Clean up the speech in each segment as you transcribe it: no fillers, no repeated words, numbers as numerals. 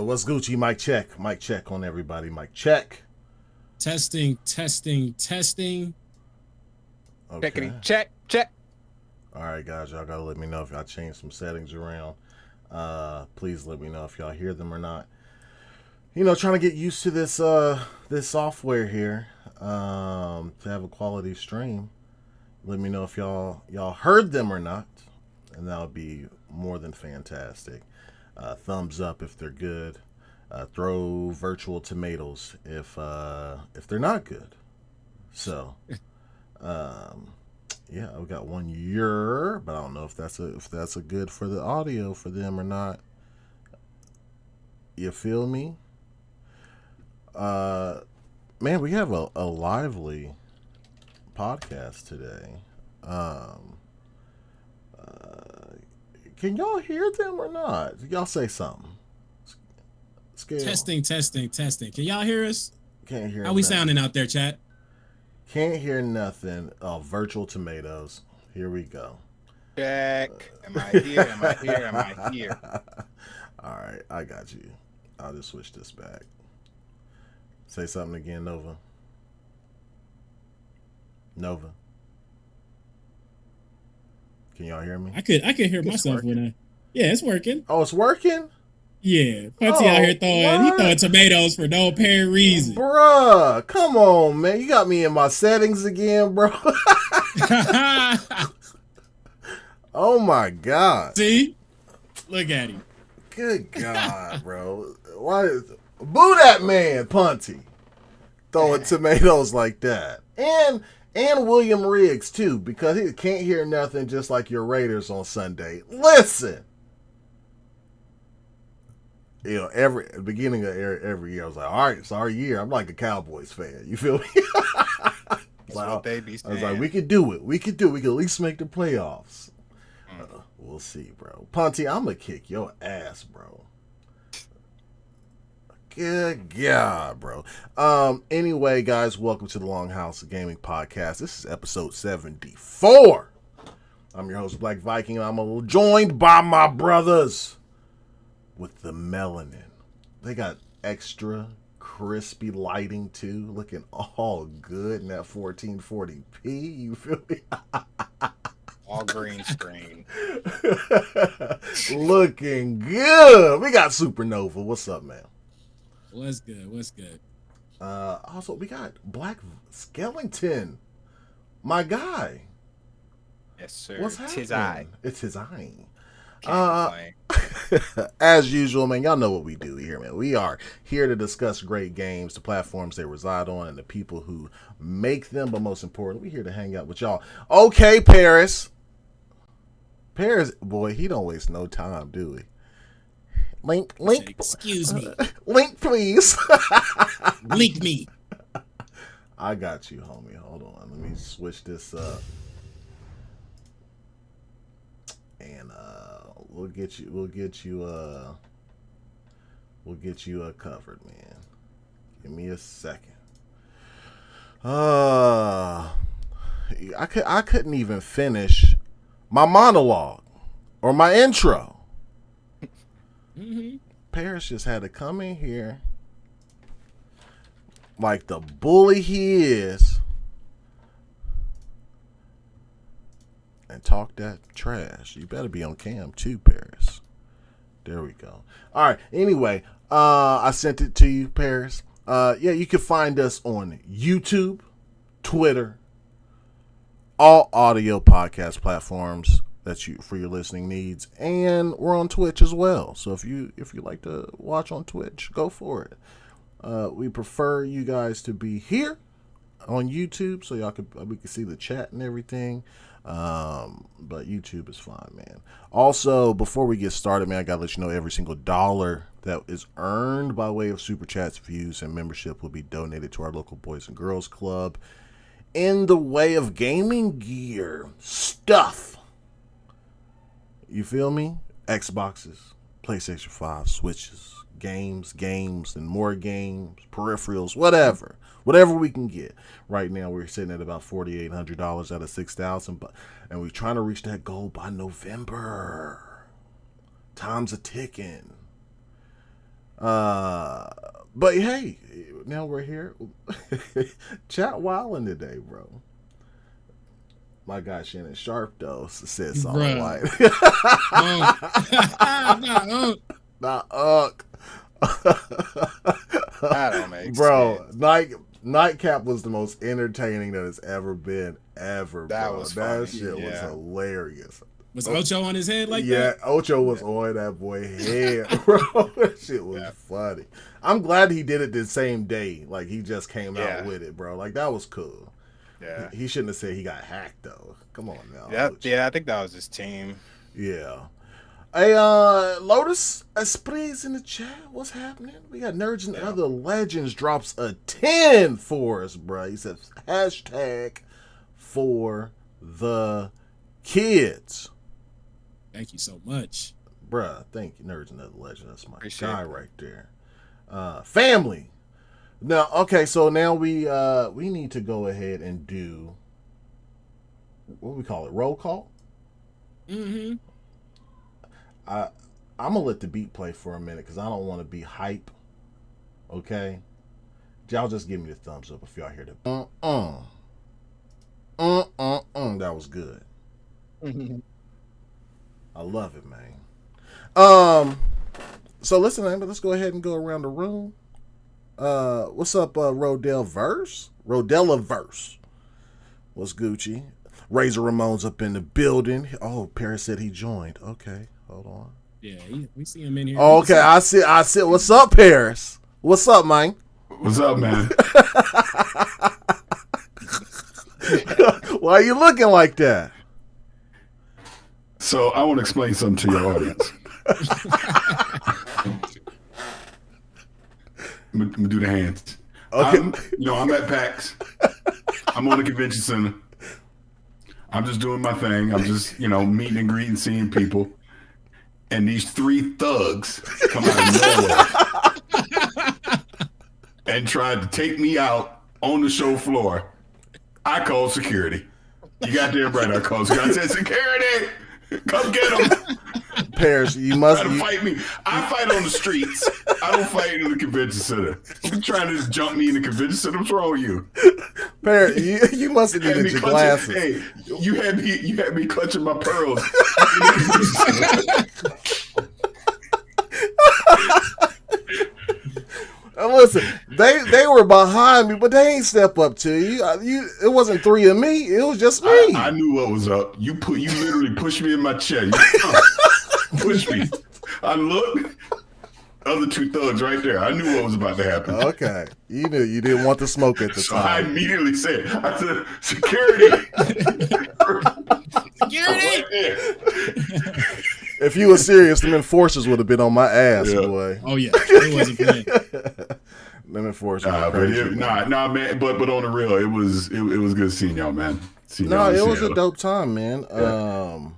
What's Gucci? Mic check. Mic check on everybody. Mic check. Testing. Okay. Check. All right, guys. Y'all gotta let me know if y'all change some settings around. Please let me know if y'all hear them or not. You know, trying to get used to this this software here to have a quality stream. Let me know if y'all heard them or not, and that would be more than fantastic. Thumbs up if they're good. Throw virtual tomatoes if they're not good. So, yeah, we got one year, but I don't know if that's a good for the audio for them or not. You feel me? Man, we have a lively podcast today. Can y'all hear them or not? Y'all say something. Scale. Testing. Can y'all hear us? Can't hear. How we sounding out there, chat? Can't hear nothing. Oh, virtual tomatoes. Here we go. Check. Am I here? All right, I got you. I'll just switch this back. Say something again, Nova. Can y'all hear me? I could hear myself when I. Yeah, it's working. Oh, it's working? Yeah, Punty out here throwing tomatoes for no apparent reason. Bruh, come on, man. You got me in my settings again, bro. Oh my God. See? Look at him. Good God, bro. Boo that man, Punty. Throwing tomatoes like that. And William Riggs too, because he can't hear nothing, just like your Raiders on Sunday. Listen. You know, beginning of every year, I was like, all right, it's our year. I'm like a Cowboys fan. You feel me? I was like, we could do it. We could at least make the playoffs. We'll see, bro. Punty, I'm going to kick your ass, bro. Good God, bro. Anyway, guys, welcome to the Longhouse Gaming Podcast. This is episode 74. I'm your host, Black Viking, and I'm joined by my brothers with the melanin. They got extra crispy lighting too, looking all good in that 1440p. You feel me? All green screen. Looking good. We got Supernova. What's up, man? What's good? Also, we got BLAQQ SKELLINGTON. My guy. Yes, sir. What's happening? It's his eye. As usual, man, y'all know what we do here, man. We are here to discuss great games, the platforms they reside on, and the people who make them. But most important, we're here to hang out with y'all. Okay, Parris, boy, he don't waste no time, do he? Link. Excuse me. Link, please. Link me. I got you, homie. Hold on. Let me switch this up. And we'll get you covered, man. Give me a second. I couldn't even finish my monologue or my intro. Mm-hmm. Parris just had to come in here like the bully he is and talk that trash. You better be on cam too, Parris. There we go. All right. Anyway, I sent it to you, Parris. Yeah, you can find us on YouTube, Twitter, all audio podcast platforms that you for your listening needs, and we're on Twitch as well. So if you like to watch on Twitch, go for it. We prefer you guys to be here on YouTube so we can see the chat and everything. But YouTube is fine, man. Also, before we get started, man, I gotta let you know every single dollar that is earned by way of super chats, views, and membership will be donated to our local Boys and Girls Club in the way of gaming gear stuff. You feel me? Xboxes, PlayStation 5, Switches, games, and more games, peripherals, whatever we can get. Right now, we're sitting at about $4,800 out of $6,000, and we're trying to reach that goal by November. Time's a ticking. But hey, now we're here. Chat wildin' today, bro. My guy Shannon Sharp though said something like, "Not Uck." That don't make bro, sense. Nightcap was the most entertaining that it's ever been, bro. That was funny. That shit was hilarious. Was Ocho on his head like that? Yeah, Ocho was on that boy's head, bro. That shit was funny. I'm glad he did it the same day. Like, he just came out with it, bro. Like, that was cool. Yeah. He shouldn't have said he got hacked, though. Come on now. Yeah, I think that was his team. Yeah. Hey, Lotus Esprit's in the chat. What's happening? We got Nerds and Other Legends drops a 10 for us, bro. He says, hashtag for the kids. Thank you so much. Bruh, thank you, Nerds and Other Legends. That's my Appreciate guy it. right there. Family. Now, okay, so now we need to go ahead and do, what do we call it, roll call? Mm-hmm. I'm going to let the beat play for a minute because I don't want to be hype. Okay? Y'all just give me the thumbs up if y'all hear the that was good. I love it, man. So listen, man, but let's go ahead and go around the room. What's up, Rodella Verse? What's Gucci? Razor Ramon's up in the building. Oh, Parris said he joined. Okay, hold on. Yeah, we see him in here. Oh, okay, I see. What's up, Parris? What's up, man? What's up, man? Why are you looking like that? So I want to explain something to your audience. I'm gonna do the hands. Okay. I'm at PAX. I'm on the convention center. I'm just doing my thing. I'm just, meeting and greeting, seeing people. And these three thugs come out of nowhere and tried to take me out on the show floor. I called security. You got damn right I called security. I said, security, come get them. Parris, you must fight me. I fight on the streets. I don't fight in the convention center. You trying to just jump me in the convention center? What's wrong with you? Parris, you must have needed your glasses. Hey, you had me clutching my pearls. And listen, they were behind me, but they ain't step up to you. It wasn't three of me. It was just me. I knew what was up. You literally pushed me in my chair. You pushed me. I looked. Other two thugs right there. I knew what was about to happen. Okay, you knew you didn't want the smoke at the So I time. immediately said, security. Security. If you were serious, them enforcers would have been on my ass, Yeah. boy. Oh yeah, it wasn't playing. Them enforcers. Nah, were crazy. man. But on the real, it was good seeing y'all, man. No, it was a dope time, man. Yeah.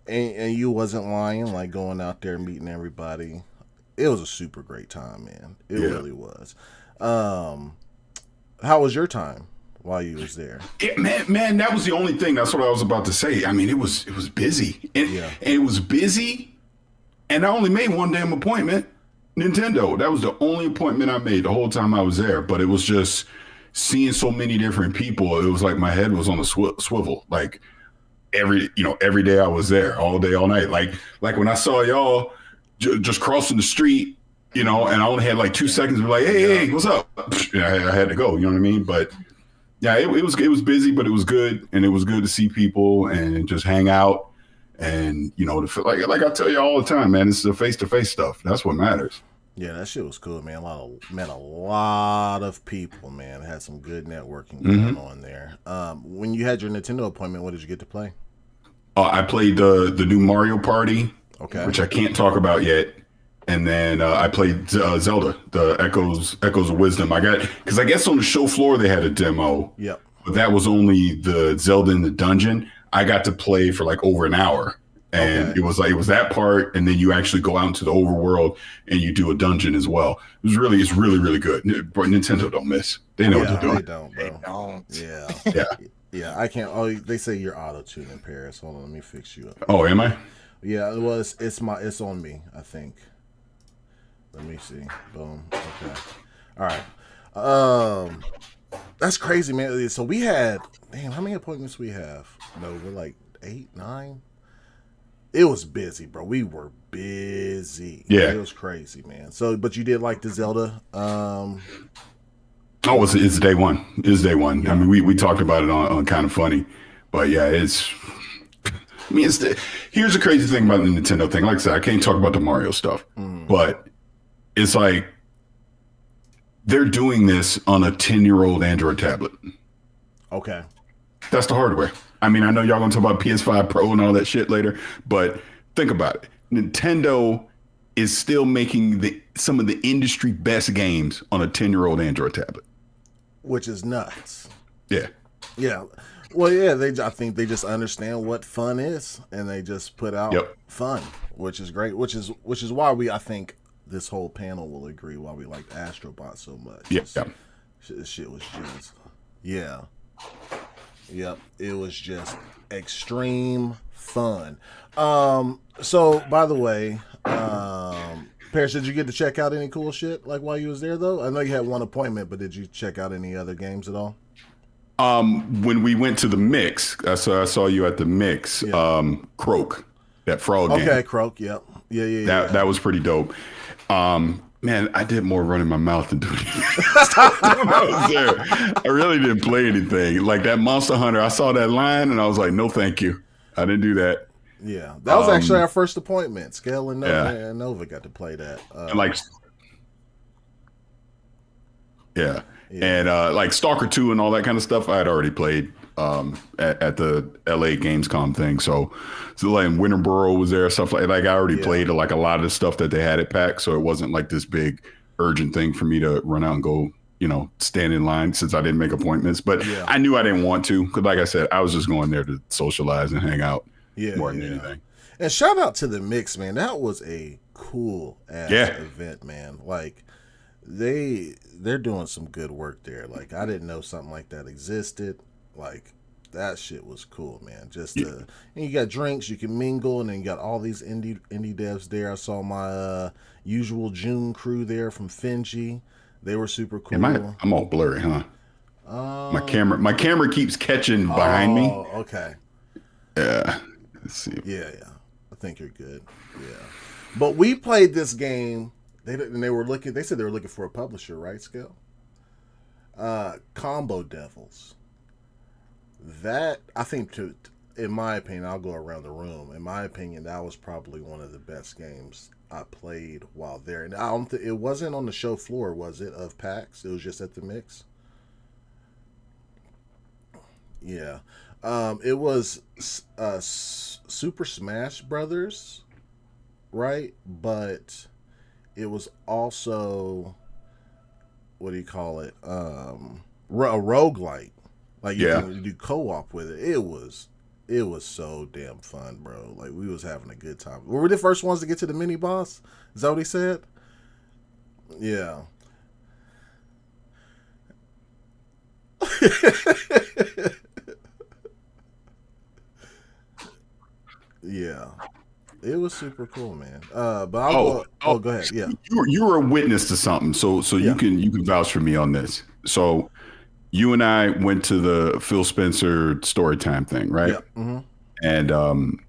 And you wasn't lying, like going out there meeting everybody. It was a super great time, man. It really was. How was your time? while you was there? Man, that was the only thing. That's what I was about to say. I mean, it was busy. And it was busy, and I only made one damn appointment. Nintendo. That was the only appointment I made the whole time I was there. But it was just seeing so many different people. It was like my head was on a swivel. Like every day I was there, all day, all night. Like when I saw y'all just crossing the street, and I only had like 2 seconds to be like, hey, what's up? I had to go. You know what I mean? But yeah, it was busy, but it was good, and it was good to see people and just hang out. And to feel like I tell you all the time, man, it's the face-to-face stuff. That's what matters. Yeah, that shit was cool, man. Met a lot of people, man. Had some good networking going on there. When you had your Nintendo appointment, what did you get to play? I played the new Mario Party, which I can't talk about yet. And then I played Zelda, the Echoes of Wisdom. Because I guess on the show floor they had a demo. Yep. But that was only the Zelda in the dungeon. I got to play for like over an hour. And it was that part, and then you actually go out into the overworld and you do a dungeon as well. It's really, really good. But Nintendo don't miss. They know what they're doing. They don't, bro. They don't. Yeah. Yeah, I can't. Oh, they say you're auto-tuning, Parris. Hold on, let me fix you up. Oh, am I? Yeah, it was. It's on me, I think. Let me see. Boom. Okay. All right. That's crazy, man. So we had, how many appointments we have? No, we're like 8, 9. It was busy, bro. We were busy. Yeah. It was crazy, man. So, but you did like the Zelda. It's day one. It's day one. Yeah. I mean, we talked about it on Kind of Funny, but yeah, here's the crazy thing about the Nintendo thing. Like I said, I can't talk about the Mario stuff, but it's like they're doing this on a 10-year-old Android tablet. Okay. That's the hardware. I mean, I know y'all gonna talk about PS5 Pro and all that shit later, but think about it. Nintendo is still making some of the industry best games on a 10-year-old Android tablet. Which is nuts. Yeah. Yeah. Well, yeah, I think they just understand what fun is, and they just put out fun, which is great. Which is why I think this whole panel will agree why we like Astrobot so much. Yeah. Shit was just, Yep, it was just extreme fun. So by the way, Parris, did you get to check out any cool shit like while you was there though? I know you had one appointment, but did you check out any other games at all? When we went to the mix, I saw you at the mix. Croak, that frog game. Okay, Croak. Yep. Yeah. That was pretty dope. Man, I did more running my mouth than doing stuff when I was there. I really didn't play anything. Like that Monster Hunter, I saw that line and I was like, no, thank you. I didn't do that. Yeah, that was actually our first appointment. Scale and Nova got to play that. And like Stalker 2 and all that kind of stuff, I had already played at the LA Gamescom thing. So like Winterboro was there, stuff like I already played like a lot of the stuff that they had at PAX. So it wasn't like this big urgent thing for me to run out and go, stand in line since I didn't make appointments. But I knew I didn't want to, because like I said, I was just going there to socialize and hang out more than anything. And shout out to the mix, man. That was a cool ass event, man. Like they're doing some good work there. Like I didn't know something like that existed. Like that shit was cool, man. Just and you got drinks, you can mingle, and then you got all these indie devs there. I saw my usual June crew there from Finji. They were super cool. I'm all blurry, huh? My camera keeps catching behind me. Oh, okay. Yeah. Let's see. Yeah. I think you're good. Yeah. But we played this game. They said they were looking for a publisher, right, Scale? Combo Devils. That, I think, in my opinion, I'll go around the room. In my opinion, that was probably one of the best games I played while there. And I don't it wasn't on the show floor, was it, of PAX? It was just at the mix? Yeah. It was Super Smash Brothers, right? But it was also, what do you call it? A roguelike. Like you can do co-op with it. It was so damn fun, bro. Like we was having a good time. Were we the first ones to get to the mini boss? Is that what he said? Yeah. Yeah. It was super cool, man. But I'll go ahead. Yeah. You were a witness to something, so Yeah. you can vouch for me on this. So you and I went to the Phil Spencer Storytime thing, right? Yeah. Mm-hmm. And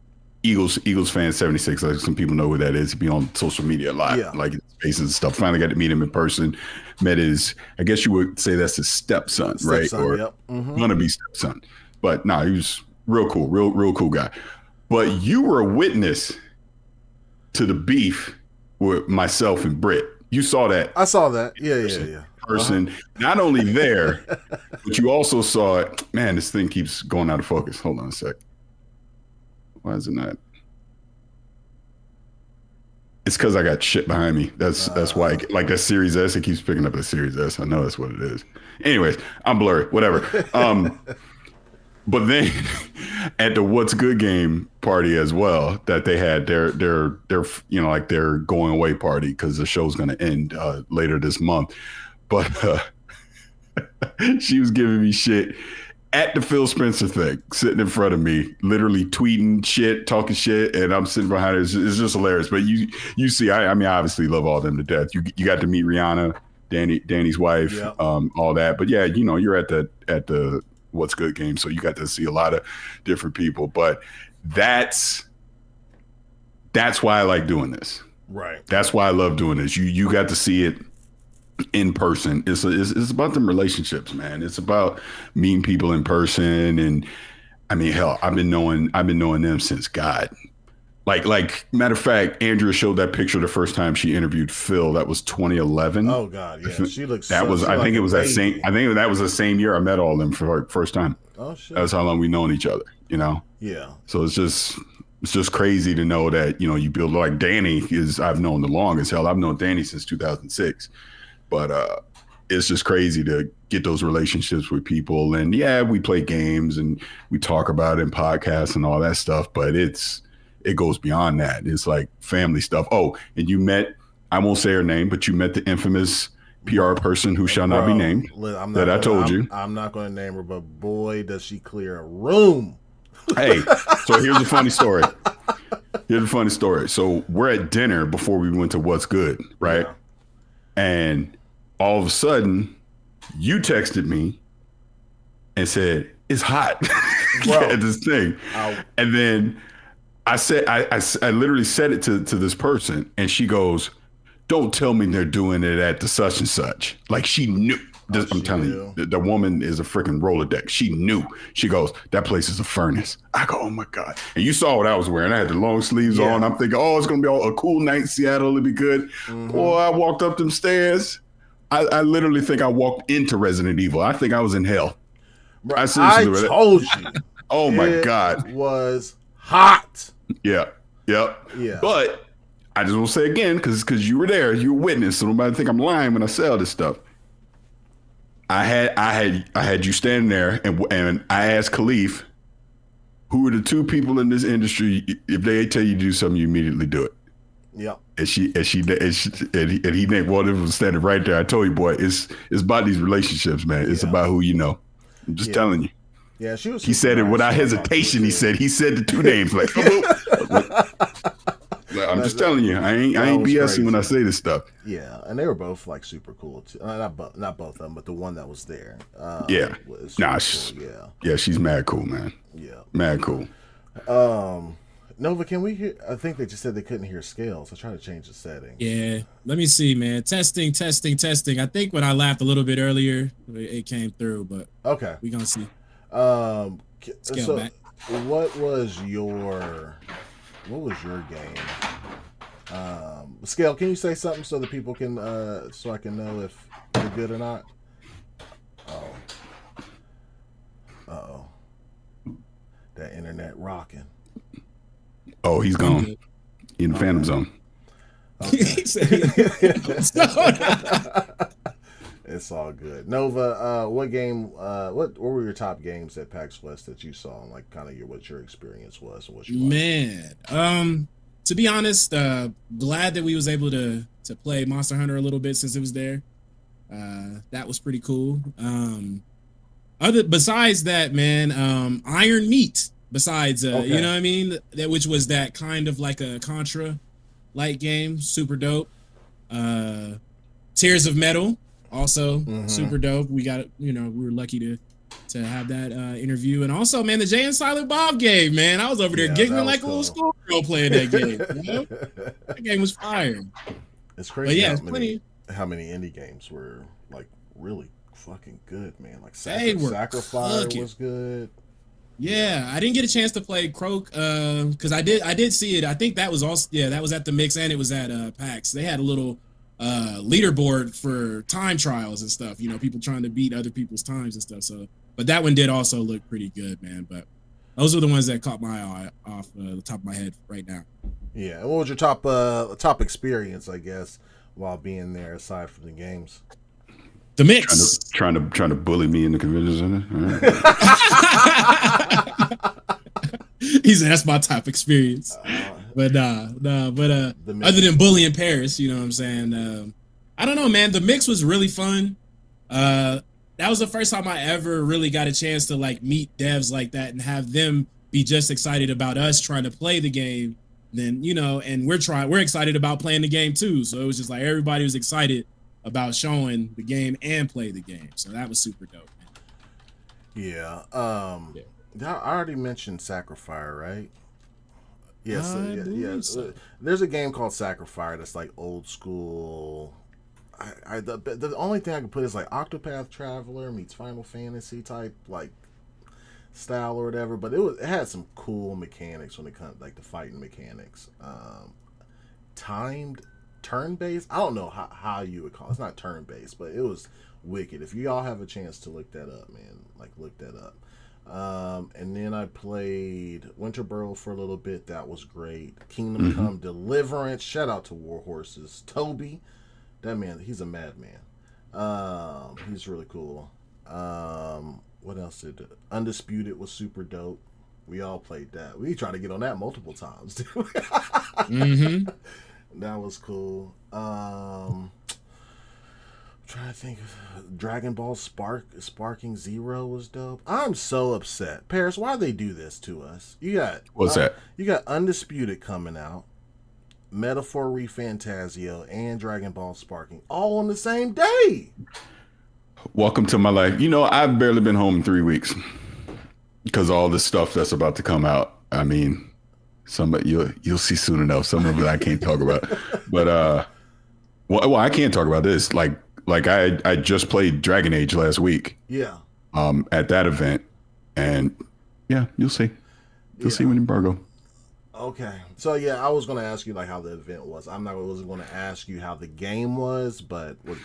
Eagles fan 76. Like some people know who that is. He be on social media a lot, Yeah. like spaces and stuff. Finally got to meet him in person. Met his, I guess you would say that's his stepson, right? Or Yep. Mm-hmm. gonna be stepson. But no, he was real cool, real cool guy. But you were a witness to the beef with myself and Britt. You saw that. I saw that. Yeah. Person, not only there, but you also saw it. Man, this thing keeps going out of focus. Hold on a sec. Why is it not? It's because I got shit behind me. That's why. Like that Series S, it keeps picking up the Series S. I know that's what it is. Anyways, I'm blurry. Whatever. But then at the What's Good game party as well, that they had their like their going away party because the show's going to end later this month. But she was giving me shit at the Phil Spencer thing, sitting in front of me, literally tweeting shit, talking shit, and I'm sitting behind her. It's just hilarious. But you see, I mean, I obviously love all of them to death. You got to meet Rihanna, Danny's wife, yeah. All that. But yeah, you're at the What's Good game, so you got to see a lot of different people. But that's why I like doing this. Right. That's why I love doing this. You got to see it in person. It's about them relationships, man. It's about meeting people in person. And I mean, hell, I've been knowing them since God. Like matter of fact, Andrea showed that picture the first time she interviewed Phil. That was 2011. Oh God, yeah. She looks. That was. I think it was that same. I think that was the same year I met all of them for the first time. Oh shit. That's how long we known each other. Yeah. So it's just crazy to know that you build like Danny is. I've known the longest. Hell, I've known Danny since 2006. But it's just crazy to get those relationships with people. And yeah, we play games and we talk about it in podcasts and all that stuff. But it goes beyond that. It's like family stuff. Oh, and you met, I won't say her name, but you met the infamous PR person who shall not be named I told you. I'm not going to name her, but boy, does she clear a room. Hey, so here's a funny story. So we're at dinner before we went to What's Good, right? Yeah. And all of a sudden, you texted me and said, it's hot at this thing. And then I said, I literally said it to this person, and she goes, don't tell me they're doing it at the such and such. Like she knew. I'm telling you, the woman is a freaking Rolodex. She knew. She goes, that place is a furnace. I go, oh my God. And you saw what I was wearing. I had the long sleeves on. I'm thinking, oh, it's going to be a cool night in Seattle. It'll be good. Mm-hmm. Boy, I walked up them stairs. I literally think I walked into Resident Evil. I think I was in hell. Bro, I told you. Oh my God. It was hot. Yeah. Yep. Yeah. But I just want to say again, because you were there, you were witness, so nobody think I'm lying when I say all this stuff. I had you standing there, and I asked Khalif, who are the two people in this industry, if they tell you to do something, you immediately do it. Yep. And he named one of them standing right there. I told you, boy, it's about these relationships, man. It's about who you know. I'm just telling you. Yeah, she was. He said it without hesitation. He said the two names like. I'm just telling you, I ain't BSing crazy when I say this stuff. Yeah, and they were both like super cool too. Not both of them, but the one that was there. Yeah. Was cool. Yeah, she's mad cool, man. Yeah. Mad cool. Nova, can we hear? I think they just said they couldn't hear scales. I tried to change the setting. Yeah, let me see, man. Testing. I think when I laughed a little bit earlier, it came through, but okay, we gonna see. So back. What was your game? Scale, can you say something so the people can so I can know if you're good or not? Uh-oh. That internet rocking. Oh, he's gone. In the Phantom Zone. Okay. It's all good. Nova, what game? What were your top games at PAX West that you saw, and like kind of what your experience was and what you liked? To be honest, glad that we was able to play Monster Hunter a little bit since it was there. That was pretty cool. besides that, man, Iron Meat. Besides, Okay. you know what I mean? That which was that kind of like a Contra light game, super dope. Tears of Metal, also super dope. We got, we were lucky to have that interview, and also, man, the Jay and Silent Bob game, man. I was over there giggling like a little schoolgirl playing that game. That game was fire. It's crazy. But yeah, how many indie games were like really fucking good, man. Like Sacrifice was good. Yeah, I didn't get a chance to play Croak because I did see it. I think that was also that was at the Mix and it was at PAX. They had a little leaderboard for time trials and stuff. People trying to beat other people's times and stuff. So, but that one did also look pretty good, man. But those are the ones that caught my eye off the top of my head right now. Yeah, what was your top experience, I guess, while being there aside from the games? The Mix. Trying to bully me in the convention center. He said that's my top experience. But other than bullying Parris, you know what I'm saying? I don't know, man. The Mix was really fun. That was the first time I ever really got a chance to like meet devs like that and have them be just excited about us trying to play the game. Then, and we're excited about playing the game too. So it was just like everybody was excited about showing the game and play the game. So that was super dope, man. Yeah. I already mentioned Sacrifice, right? Yes. So. There's a game called Sacrifice that's like old school. The only thing I can put is like Octopath Traveler meets Final Fantasy type like style or whatever, but it had some cool mechanics when it comes like the fighting mechanics. Timed turn-based. I don't know how you would call it. It's not turn-based, but it was wicked. If you all have a chance to look that up, man, like look that up. And then I played Winterboro for a little bit. That was great. Kingdom Come Deliverance. Shout out to War Horses. Toby. That man, he's a madman. He's really cool. What else did Undisputed was super dope. We all played that. We tried to get on that multiple times, dude. That was cool. I'm trying to think. Dragon Ball Sparking Zero was dope. I'm so upset. Parris, why they do this to us? You got What's that? You got Undisputed coming out, Metaphor ReFantazio, and Dragon Ball Sparking all on the same day. Welcome to my life. I've barely been home in 3 weeks because all this stuff that's about to come out. I mean, somebody you'll see soon enough. Some of it I can't talk about, but well, I can't talk about this. Like I just played Dragon Age last week. Yeah. At that event, and yeah, you'll see. You'll see when embargo. Okay. So yeah, I was going to ask you like how the event was. I wasn't going to ask you how the game was, but was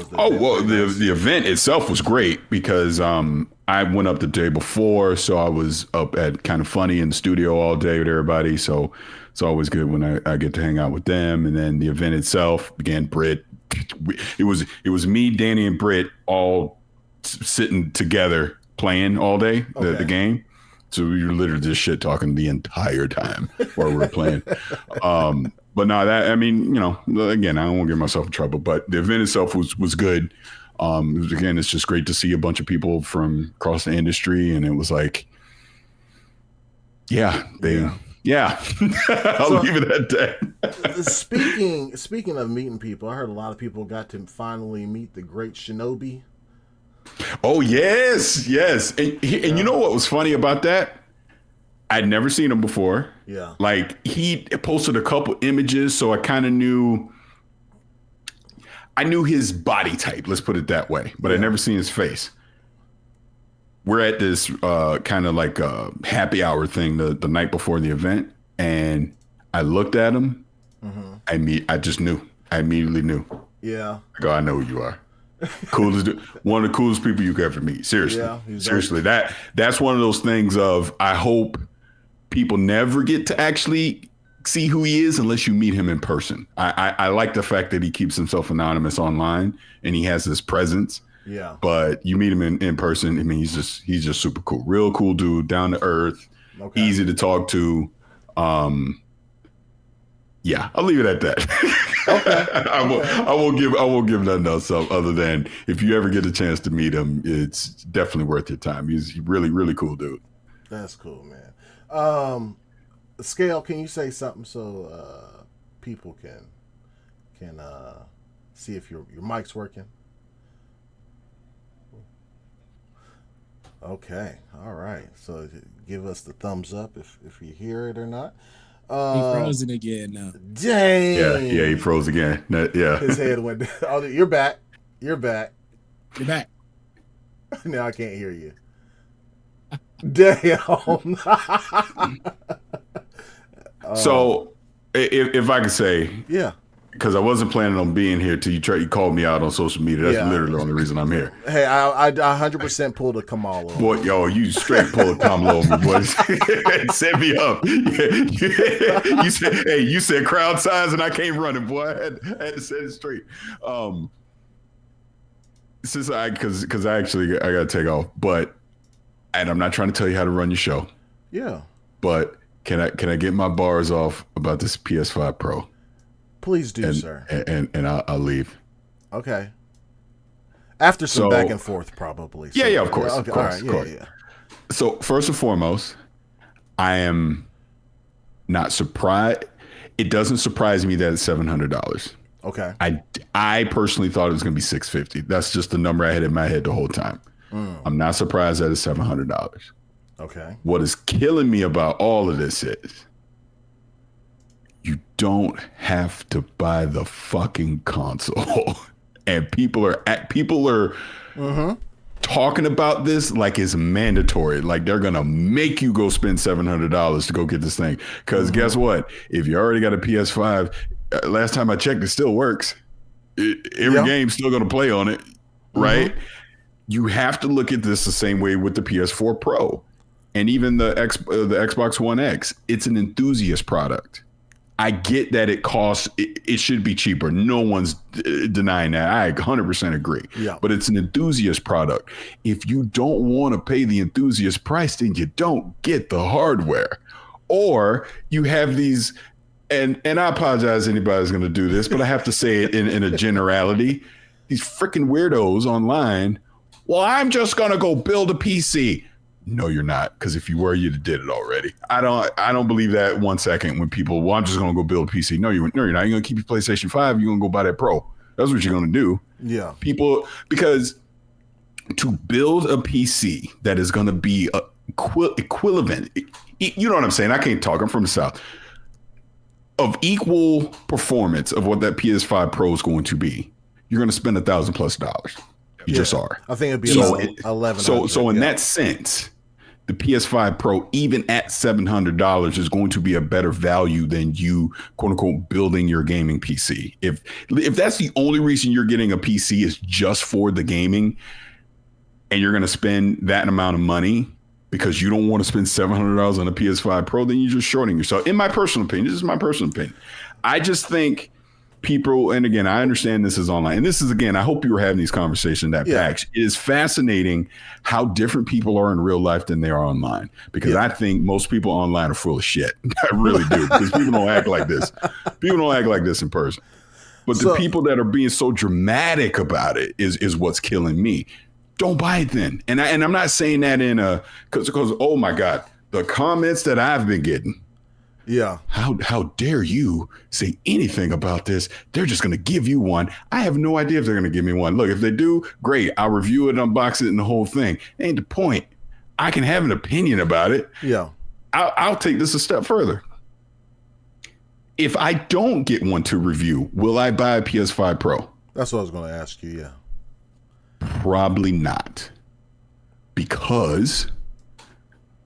the the event itself was great because I went up the day before, so I was up at Kind of Funny in the studio all day with everybody. So it's always good when I get to hang out with them. And then the event itself, again, Britt. It was me, Danny, and Britt all sitting together playing all day the game. So we were literally just shit talking the entire time while we were playing. But no, again, I don't want to get myself in trouble, but the event itself was good. It's just great to see a bunch of people from across the industry. And it was like, I'll leave it at that. Speaking of meeting people, I heard a lot of people got to finally meet the great Shinobi. Oh, yes. And you know what was funny about that? I'd never seen him before. Yeah. Like, he posted a couple images, so I kind of knew his body type, let's put it that way, but I'd never seen his face. We're at this kind of like a happy hour thing the night before the event, and I looked at him. I just knew. I immediately knew. Yeah. I go, I know who you are. Coolest, one of the coolest people you could ever meet. Seriously. Yeah, seriously. That's one of those things of, I hope people never get to actually see who he is unless you meet him in person. I like the fact that he keeps himself anonymous online and he has this presence. Yeah. But you meet him in person. I mean, he's just super cool. Real cool dude, down to earth, easy to talk to. Yeah, I'll leave it at that. Okay. I won't give nothing else up other than if you ever get a chance to meet him, it's definitely worth your time. He's really, really cool dude. That's cool, man. Scale, can you say something so people can see if your mic's working? Okay, all right. So give us the thumbs up if you hear it or not. He frozen again now. Dang. Yeah, he froze again. Yeah. His head went down. Oh, you're back. You're back. You're back. Now I can't hear you. Damn. So, if I could say, yeah, because I wasn't planning on being here till you called me out on social media. That's literally the only reason I'm here. Hey, I 100% pulled a Kamal over. Boy, yo, you straight pulled a Kamal over me, boy. Set me up. You said crowd size, and I came running, boy. I had to set it straight. Because I got to take off, and I'm not trying to tell you how to run your show. Yeah. But can I get my bars off about this PS5 Pro? Please do, sir. And I'll leave. Okay. After some back and forth, probably. So, yeah, of course. Okay, of course, all right, yeah. So first and foremost, I am not surprised. It doesn't surprise me that it's $700. Okay. I personally thought it was going to be $650. That's just the number I had in my head the whole time. I'm not surprised that it's $700. Okay. What is killing me about all of this is you don't have to buy the fucking console. And people are talking about this like it's mandatory. Like they're going to make you go spend $700 to go get this thing. Because guess what? If you already got a PS5, last time I checked, it still works. Every game's still going to play on it, right? You have to look at this the same way with the PS4 Pro. And even the Xbox One X. It's an enthusiast product. I get that it should be cheaper. No one's denying that. I 100% agree. Yeah. But it's an enthusiast product. If you don't want to pay the enthusiast price, then you don't get the hardware. Or you have these, and I apologize anybody's going to do this, but I have to say it in a generality. These freaking weirdos online. Well, I'm just going to go build a PC. No, you're not. Because if you were, you'd have did it already. I don't believe that 1 second when people, well, I'm just going to go build a PC. No, you're not. You're going to keep your PlayStation 5. You're going to go buy that Pro. That's what you're going to do. Yeah. People, because to build a PC that is going to be equivalent, you know what I'm saying? I can't talk. I'm from the South. Of equal performance of what that PS5 Pro is going to be, you're going to spend $1,000+. You just are. I think it'd be $1,100. So in that sense, the PS5 Pro, even at $700, is going to be a better value than you, quote unquote, building your gaming PC. If that's the only reason you're getting a PC is just for the gaming, and you're going to spend that amount of money because you don't want to spend $700 on a PS5 Pro, then you're just shorting yourself. In my personal opinion, this is my personal opinion. I just think people, and again, I understand this is online. And this is, again, I hope you were having these conversations at PAX. It is fascinating how different people are in real life than they are online. Because I think most people online are full of shit. I really do. Because people don't act like this. People don't act like this in person. But the people that are being so dramatic about it is what's killing me. Don't buy it then. And I'm not saying that in because oh my God, the comments that I've been getting. Yeah. How dare you say anything about this? They're just going to give you one. I have no idea if they're going to give me one. Look, if they do, great. I'll review it, unbox it, and the whole thing. Ain't the point. I can have an opinion about it. Yeah. I'll take this a step further. If I don't get one to review, will I buy a PS5 Pro? That's what I was going to ask you, yeah. Probably not. Because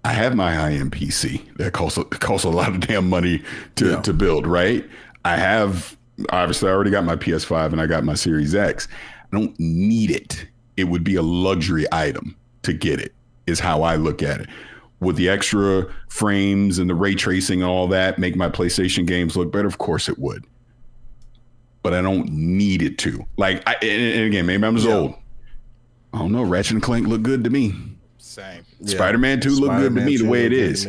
I have my high-end PC that costs a lot of damn money to build, right? Obviously, I already got my PS5 and I got my Series X. I don't need it. It would be a luxury item to get it, is how I look at it. Would the extra frames and the ray tracing and all that make my PlayStation games look better? Of course it would. But I don't need it to. Like, and again, maybe I'm just old. I don't know. Ratchet and Clank look good to me. Same. Spider-Man 2 look good to me the way it is.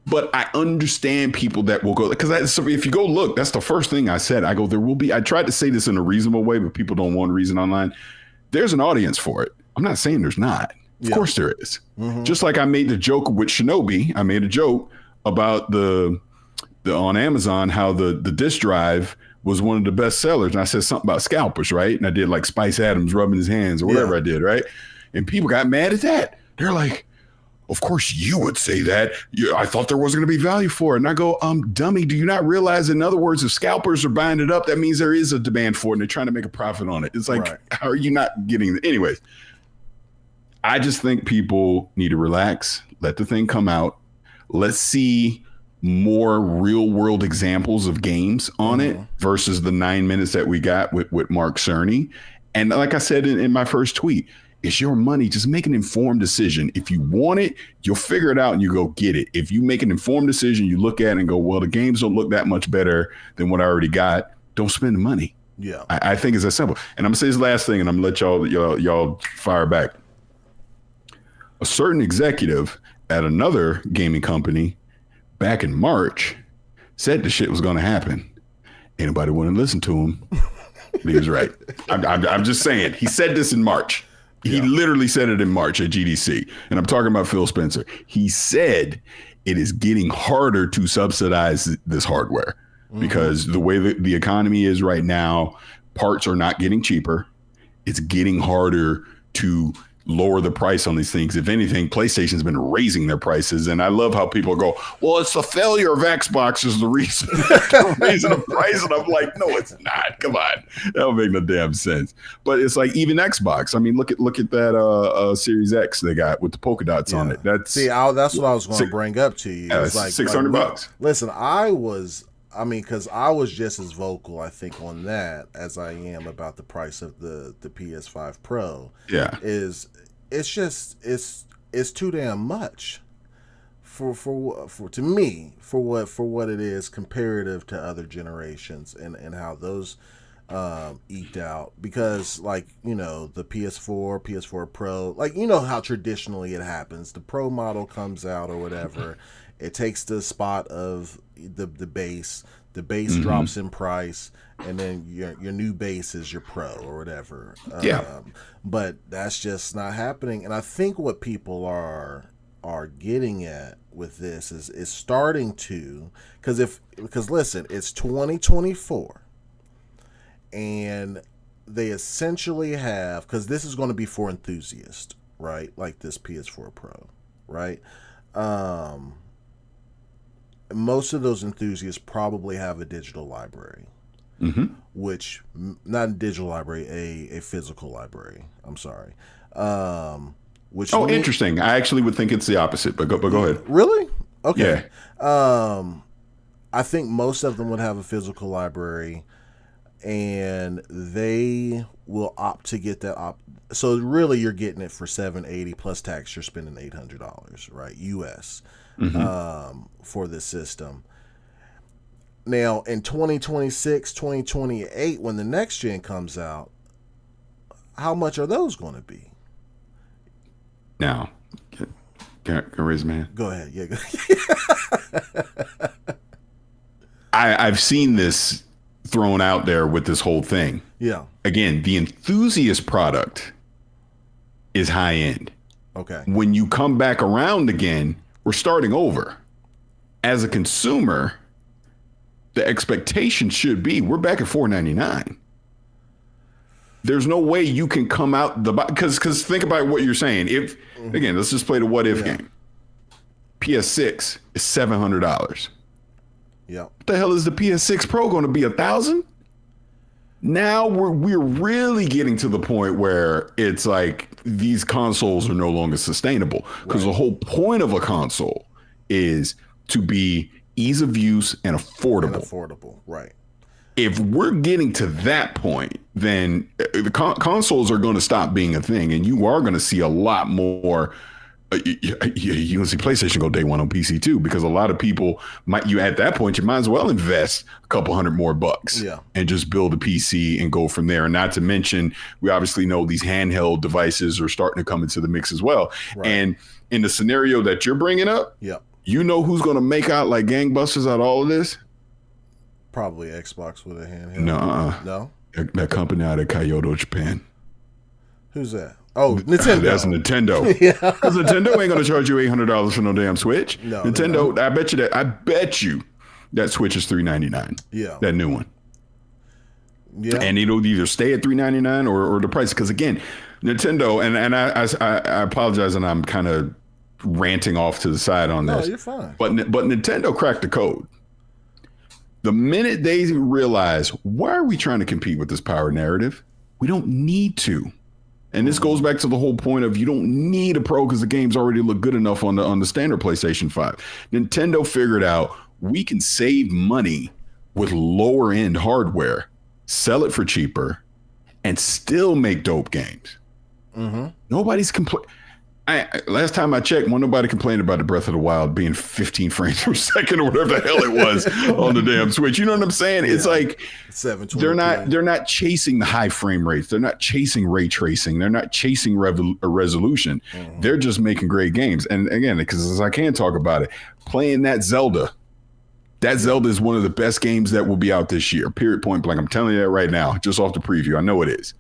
But I understand people that will go, because if you go look, that's the first thing I said. I go, I tried to say this in a reasonable way, but people don't want to reason online. There's an audience for it. I'm not saying there's not. Of course there is. Mm-hmm. Just like I made the joke with Shinobi, I made a joke about the on Amazon, how the disk drive was one of the best sellers. And I said something about scalpers, right? And I did like Spice Adams rubbing his hands or whatever I did, right? And people got mad at that. They're like, of course you would say that. I thought there wasn't going to be value for it. And I go, dummy, do you not realize, in other words, if scalpers are buying it up, that means there is a demand for it and they're trying to make a profit on it. It's like, How are you not getting it? Anyways, I just think people need to relax, let the thing come out. Let's see more real world examples of games on it versus the 9 minutes that we got with Mark Cerny. And like I said in my first tweet, it's your money. Just make an informed decision. If you want it, you'll figure it out and you go get it. If you make an informed decision, you look at it and go, well, the games don't look that much better than what I already got. Don't spend the money. Yeah, I think it's that simple. And I'm gonna say this last thing, and I'm gonna let y'all fire back. A certain executive at another gaming company back in March said the shit was going to happen. Anybody wouldn't listen to him. He was right. I'm just saying. He said this in March. He literally said it in March at GDC. And I'm talking about Phil Spencer. He said it is getting harder to subsidize this hardware because the way that the economy is right now, parts are not getting cheaper. It's getting harder to lower the price on these things. If anything, PlayStation's been raising their prices. And I love how people go, well, it's the failure of Xbox is the reason they're raising the price. And I'm like, no, it's not. Come on. That don't make no damn sense. But it's like even Xbox. I mean, look at that Series X they got with the polka dots on it. That's what I was going to bring up to you. It's like $600. Listen, because I was just as vocal, I think, on that as I am about the price of the PS5 Pro. Yeah, it's too damn much for to me for what it is comparative to other generations and how those eked out. Because the PS4 Pro, how traditionally it happens, the Pro model comes out or whatever. It takes the spot of the base. The base drops in price, and then your new base is your Pro or whatever. But that's just not happening. And I think what people are getting at with this is starting to, because listen, it's 2024, and they essentially have, because this is going to be for enthusiasts, right? Like this PS4 Pro, right? Most of those enthusiasts probably have a digital library, which not a digital library, a physical library. I'm sorry. Interesting. I actually would think it's the opposite, but go ahead. Really? Okay. Yeah. I think most of them would have a physical library, and they will opt to get that So really, you're getting it for $780 plus tax. You're spending $800, right? US. For this system. Now, in 2026, 2028, when the next gen comes out, how much are those going to be? Now, can I raise my hand? Go ahead. Yeah. I've seen this thrown out there with this whole thing. Yeah. Again, the enthusiast product is high end. Okay. When you come back around again, we're starting over. As a consumer, the expectation should be we're back at $499. There's no way you can come out because think about what you're saying. If again, let's just play the what if game. PS6 is $700. Yeah. What the hell is the PS6 Pro going to be? $1,000? Now we're really getting to the point where it's like these consoles are no longer sustainable because the whole point of a console is to be ease of use and affordable. Right. If we're getting to that point, then the consoles are going to stop being a thing, and you are going to see a lot more. You're going to see PlayStation go day one on PC too, because a lot of people at that point, you might as well invest a couple $100 more and just build a PC and go from there. And not to mention, we obviously know these handheld devices are starting to come into the mix as well. Right. And in the scenario that you're bringing up, You know who's going to make out like gangbusters out of all of this? Probably Xbox with a handheld. No. That company out of Kyoto, Japan. Who's that? Oh, Nintendo. That's Nintendo. Yeah. Because Nintendo ain't going to charge you $800 for no damn Switch. No, Nintendo, I bet you that Switch is $399. Yeah. That new one. Yeah. And it'll either stay at $399 or the price. Because again, Nintendo, and I apologize, and I'm kind of ranting off to the side on this. No, you're fine. But Nintendo cracked the code. The minute they realize, why are we trying to compete with this power narrative? We don't need to. And this goes back to the whole point of you don't need a Pro because the games already look good enough on the standard PlayStation 5. Nintendo figured out we can save money with lower end hardware, sell it for cheaper, and still make dope games. Mm-hmm. Nobody's complaining. Last time I checked, nobody complained about the Breath of the Wild being 15 frames per second or whatever the hell it was on the damn Switch. You know what I'm saying? Yeah. It's like 720p. they're not chasing the high frame rates. They're not chasing ray tracing. They're not chasing resolution. Mm-hmm. They're just making great games. And again, because as I can talk about it, playing that Zelda is one of the best games that will be out this year. Period, point blank. I'm telling you that right now, just off the preview. I know it is.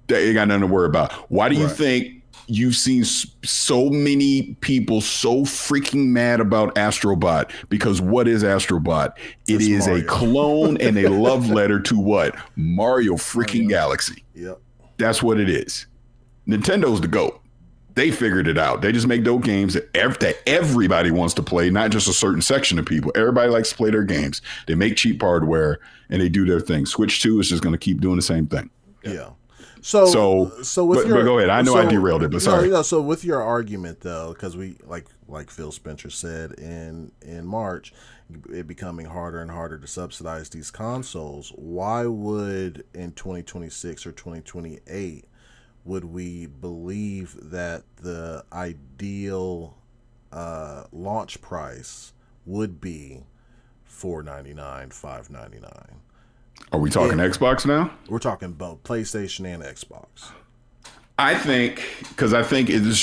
They ain't got nothing to worry about. Why do you think you've seen so many people so freaking mad about Astrobot? Because what is Astrobot? It is Mario. A clone and a love letter to what? Mario freaking Galaxy. Yep. That's what it is. Nintendo's the GOAT. They figured it out. They just make dope games that everybody wants to play, not just a certain section of people. Everybody likes to play their games. They make cheap hardware and they do their thing. Switch 2 is just going to keep doing the same thing. Yeah. So with but go ahead. I know I derailed it, but sorry. No, so with your argument though, because we like Phil Spencer said in March, it becoming harder and harder to subsidize these consoles. Why would in 2026 or 2028 would we believe that the ideal launch price would be $499, $599? Are we talking Xbox now? We're talking both PlayStation and Xbox. I think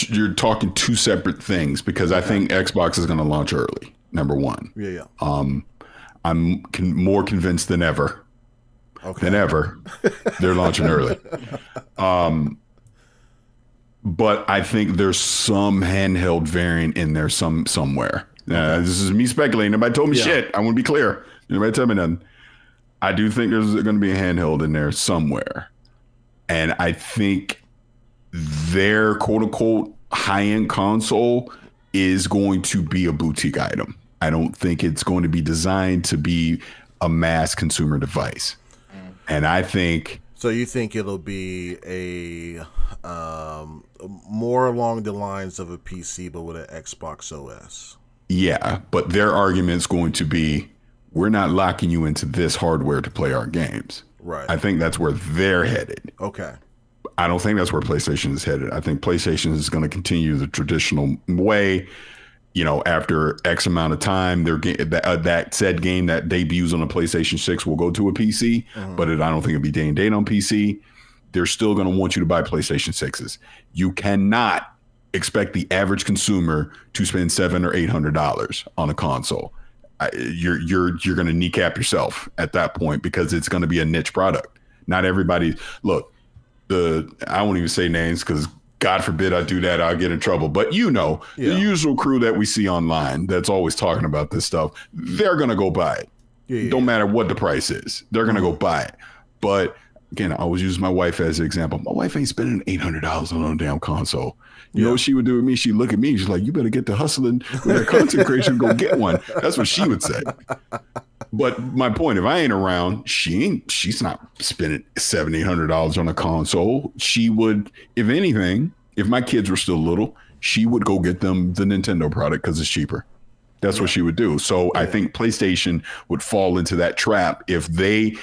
you're talking two separate things because I think Xbox is going to launch early. Number one. Yeah. I'm more convinced than ever. Okay. They're launching early. But I think there's some handheld variant in there somewhere. This is me speculating. Nobody told me shit. I want to be clear. Nobody tell me nothing. I do think there's going to be a handheld in there somewhere. And I think their quote unquote high-end console is going to be a boutique item. I don't think it's going to be designed to be a mass consumer device. And I think... So you think it'll be a more along the lines of a PC, but with an Xbox OS? Yeah, but their argument's going to be, we're not locking you into this hardware to play our games. Right. I think that's where they're headed. Okay. I don't think that's where PlayStation is headed. I think PlayStation is going to continue the traditional way. You know, after X amount of time, that said game that debuts on a PlayStation 6 will go to a PC, but I don't think it'll be day and date on PC. They're still going to want you to buy PlayStation 6s. You cannot expect the average consumer to spend $700 or $800 on a console. You're going to kneecap yourself at that point because it's going to be a niche product. Not everybody. Look, I won't even say names because God forbid I do that, I'll get in trouble. But the usual crew that we see online that's always talking about this stuff, they're going to go buy it. Yeah. Don't matter what the price is. They're going to go buy it. But again, I always use my wife as an example. My wife ain't spending $800 on a damn console. You know what she would do with me? She'd look at me. She's like, you better get to hustling with that content creation and go get one. That's what she would say. But my point, if I ain't around, she's not spending $700, $800 on a console. She would, if anything, if my kids were still little, she would go get them the Nintendo product because it's cheaper. That's what she would do. So I think PlayStation would fall into that trap if they,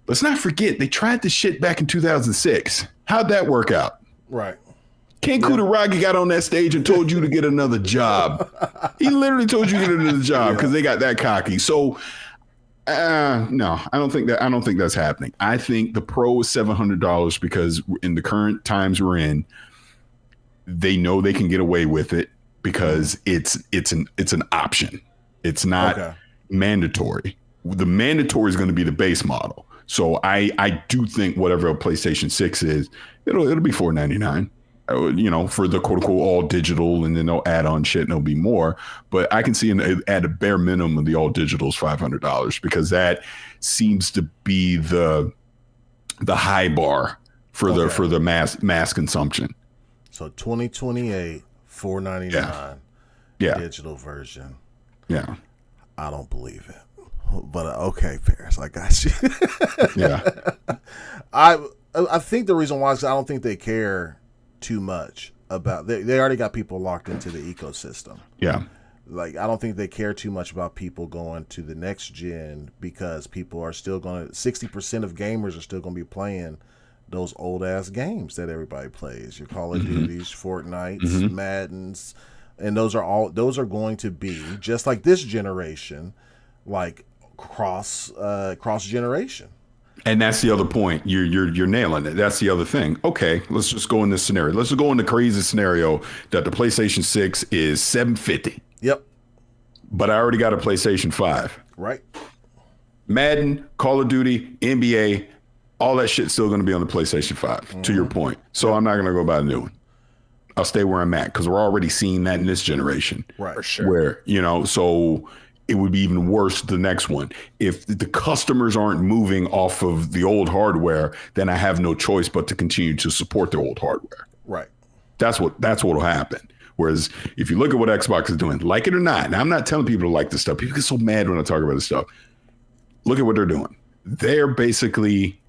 let's not forget, they tried this shit back in 2006. How'd that work out? Right. Ken Kutaragi got on that stage and told you to get another job. He literally told you to get another job because they got that cocky. So no, I don't think that's happening. I think the Pro is $700 because in the current times we're in, they know they can get away with it. because it's an option. It's not mandatory. The mandatory is going to be the base model. So I do think whatever a PlayStation 6 is, it'll be $499. For the quote unquote all digital, and then they'll add on shit and there'll be more. But I can see at a bare minimum of the all digital is $500, because that seems to be the high bar for the mass consumption. So 2028, $499. Yeah. Digital version. Yeah. I don't believe it. But okay, Parris, I got you. Yeah. I think the reason why is I don't think they care too much about they already got people locked into the ecosystem. Yeah. Like, I don't think they care too much about people going to the next gen, because people are still going to 60% of gamers are still going to be playing those old ass games that everybody plays. Your Call of Duties, Fortnites, Maddens, and those are going to be just like this generation, like cross generation. And that's the other point. You're nailing it. That's the other thing. Okay, let's just go in this scenario. Let's just go in the crazy scenario that the PlayStation 6 is $750. Yep. But I already got a PlayStation 5. Right. Madden, Call of Duty, NBA, all that shit's still going to be on the PlayStation 5, to your point. So I'm not going to go buy a new one. I'll stay where I'm at, because we're already seeing that in this generation. Right. For sure. Where, so it would be even worse the next one. If the customers aren't moving off of the old hardware, then I have no choice but to continue to support the old hardware. Right. That's what'll happen. Whereas if you look at what Xbox is doing, like it or not, and I'm not telling people to like this stuff. People get so mad when I talk about this stuff. Look at what they're doing. They're basically,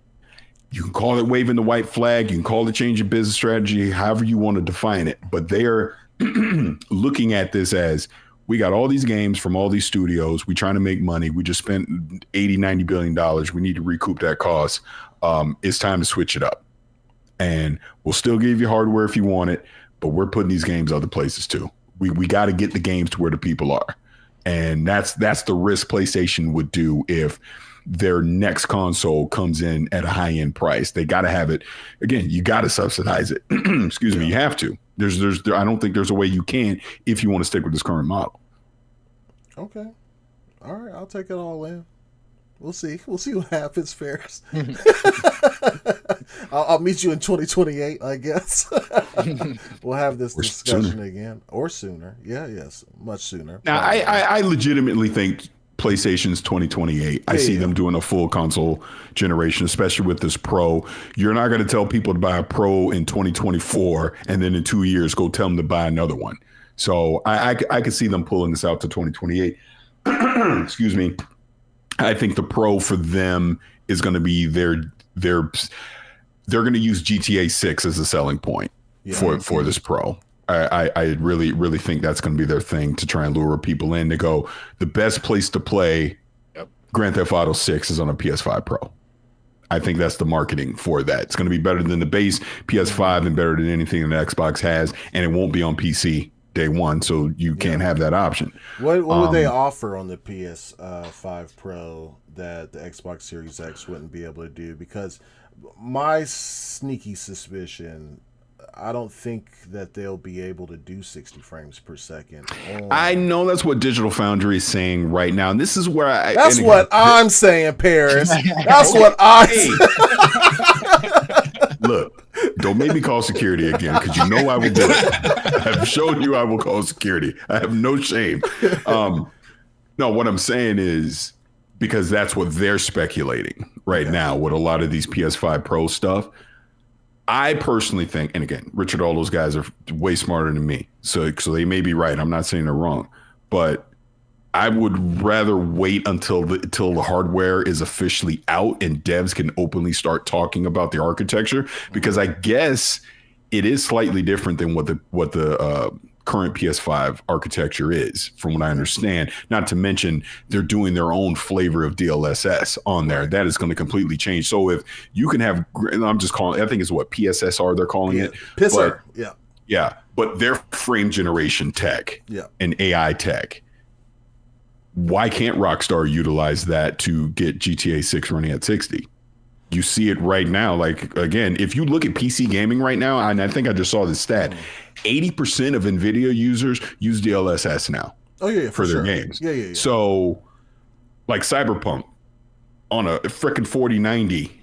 you can call it waving the white flag, you can call it changing business strategy, however you want to define it. But they're looking at this as, we got all these games from all these studios. We trying to make money. We just spent $80-90 billion. We need to recoup that cost. It's time to switch it up. And we'll still give you hardware if you want it, but we're putting these games other places too. We got to get the games to where the people are. And that's the risk PlayStation would do if their next console comes in at a high-end price. They got to have it. Again, you got to subsidize it. Excuse me, you have to. I don't think there's a way you can if you want to stick with this current model. Okay. All right, I'll take it all in. We'll see. We'll see what happens, Ferris. I'll meet you in 2028, I guess. We'll have this discussion again. Or sooner. Yeah, yes. Much sooner. Now, I legitimately think PlayStation's 2028. I see them doing a full console generation, especially with this Pro. You're not going to tell people to buy a Pro in 2024 and then in 2 years go tell them to buy another one. So I could see them pulling this out to 2028. Excuse me. I think the Pro for them is going to be they're going to use GTA 6 as a selling point for this Pro. I really think that's going to be their thing, to try and lure people in to go, the best place to play Grand Theft Auto 6 is on a PS5 Pro. I think that's the marketing for that. It's going to be better than the base PS5 and better than anything that Xbox has, and it won't be on PC day one, so you can't have that option. What would they offer on the PS5 Pro that the Xbox Series X wouldn't be able to do? Because my sneaky suspicion, I don't think that they'll be able to do 60 frames per second. I know that's what Digital Foundry is saying right now, and this is where That's what I'm saying, Parris. That's what I Look, don't make me call security again, because you know I will do it. I've shown you I will call security. I have no shame. No, what I'm saying is, because that's what they're speculating right now with a lot of these PS5 Pro stuff. I personally think, and again, Richard, all those guys are way smarter than me, so they may be right. I'm not saying they're wrong, but I would rather wait until the hardware is officially out and devs can openly start talking about the architecture, because I guess it is slightly different than what the current PS5 architecture is, from what I understand. Not to mention they're doing their own flavor of DLSS on there. That is going to completely change. So if you can have, I'm just calling, I think it's what PSSR they're calling it. PSSR, yeah. But their frame generation tech and AI tech. Why can't Rockstar utilize that to get GTA 6 running at 60? You see it right now. Like, again, if you look at PC gaming right now, and I think I just saw this stat, 80% of NVIDIA users use DLSS now. Oh, yeah, for their games. Yeah. So, like Cyberpunk on a frickin' 4090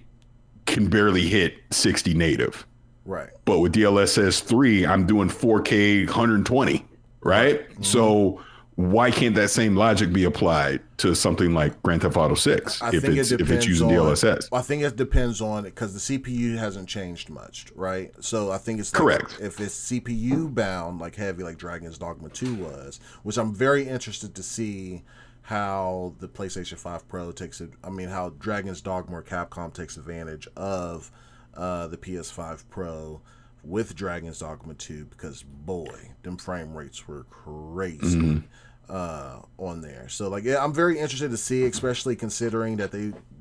can barely hit 60 native. Right. But with DLSS 3, I'm doing 4K 120, right? Mm-hmm. So why can't that same logic be applied to something like Grand Theft Auto 6 if it's using DLSS? I think it depends on it because the CPU hasn't changed much, right? So I think it's correct. If it's CPU bound, like heavy, like Dragon's Dogma 2 was, which I'm very interested to see how the PlayStation 5 Pro takes it. I mean, how Dragon's Dogma or Capcom takes advantage of the PS5 Pro with Dragon's Dogma 2, because boy, them frame rates were crazy on there. So like, yeah, I'm very interested to see, especially considering that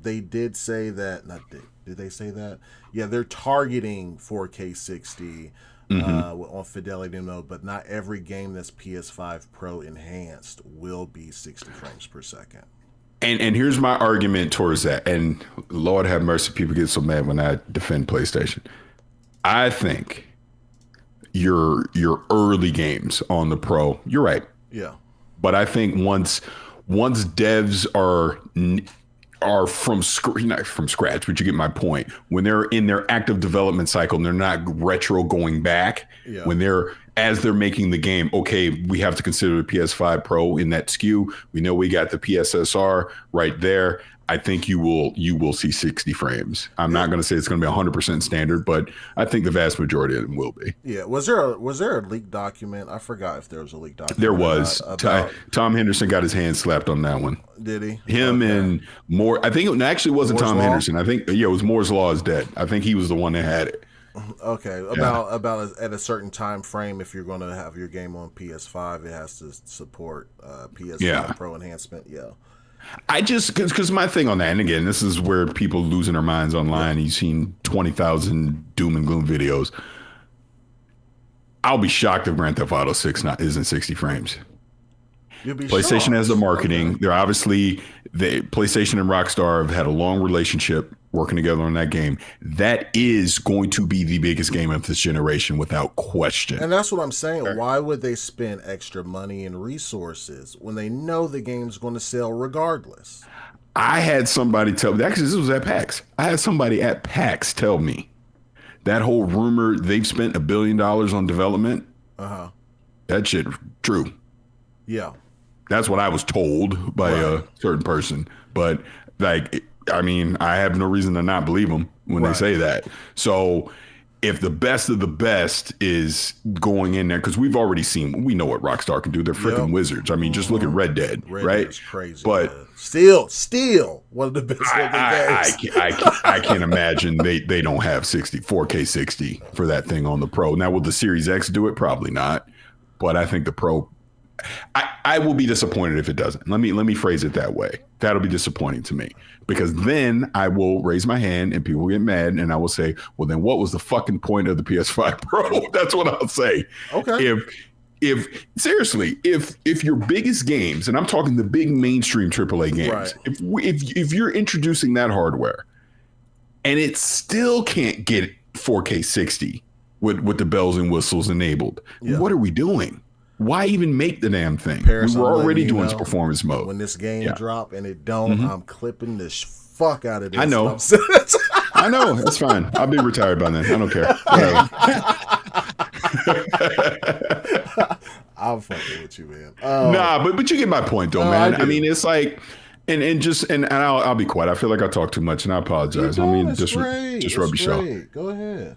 they did say that, did they say that? Yeah, they're targeting 4K 60 on fidelity mode, but not every game that's PS5 Pro enhanced will be 60 frames per second. And here's my argument towards that. And Lord have mercy, people get so mad when I defend PlayStation. I think your early games on the Pro, you're right. Yeah. But I think once devs are not from scratch, but you get my point. When they're in their active development cycle and they're not retro going back, as they're making the game, okay, we have to consider the PS5 Pro in that SKU. We know we got the PSSR right there. I think you will see 60 frames. I'm not going to say it's going to be 100% standard, but I think the vast majority of them will be. Yeah. Was there a leaked document? I forgot if there was a leaked document. There was. Tom Henderson got his hand slapped on that one. Did he? Him and Moore. I think it actually wasn't Moore's Tom Law? Henderson. I think it was Moore's Law is dead. I think he was the one that had it. Okay. About at a certain time frame, if you're going to have your game on PS5, it has to support PS5 Pro enhancement. Yeah. I just, because my thing on that, and again, this is where people losing their minds online. You've seen 20,000 doom and gloom videos. I'll be shocked if Grand Theft Auto 6 isn't 60 frames. PlayStation shocked. has the marketing. Okay. They're obviously, PlayStation and Rockstar have had a long relationship working together on that game. That is going to be the biggest game of this generation without question. And that's what I'm saying. Sure. Why would they spend extra money and resources when they know the game's going to sell regardless? I had somebody tell me, actually, this was at PAX. I had somebody at PAX tell me that whole rumor they've spent $1 billion on development. That shit true. Yeah. That's what I was told by a certain person. But like, I mean, I have no reason to not believe them when they say that. So if the best of the best is going in there, because we know what Rockstar can do. They're freaking wizards. I mean, just look at Red Dead, right? Dead's crazy. But still one of the best games. I can't imagine they don't have 4K 60 for that thing on the Pro. Now, will the Series X do it? Probably not. But I think the Pro, I will be disappointed if it doesn't. Let me phrase it that way. That'll be disappointing to me, because then I will raise my hand and people will get mad and I will say, well, then what was the fucking point of the PS5 Pro? That's what I'll say. Okay. If seriously, if your biggest games, and I'm talking the big mainstream AAA games, if you're introducing that hardware and it still can't get 4K 60 with the bells and whistles enabled, what are we doing? Why even make the damn thing? Parris, we were already doing performance mode. When this game drop and it don't, I'm clipping the fuck out of this. I know. I know. That's fine. I'll be retired by then. I don't care. I'm fucking with you, man. Nah, but you get my point, though, man. I mean, it's like, and I'll be quiet. I feel like I talk too much, and I apologize. I mean, just rub your show. Go ahead.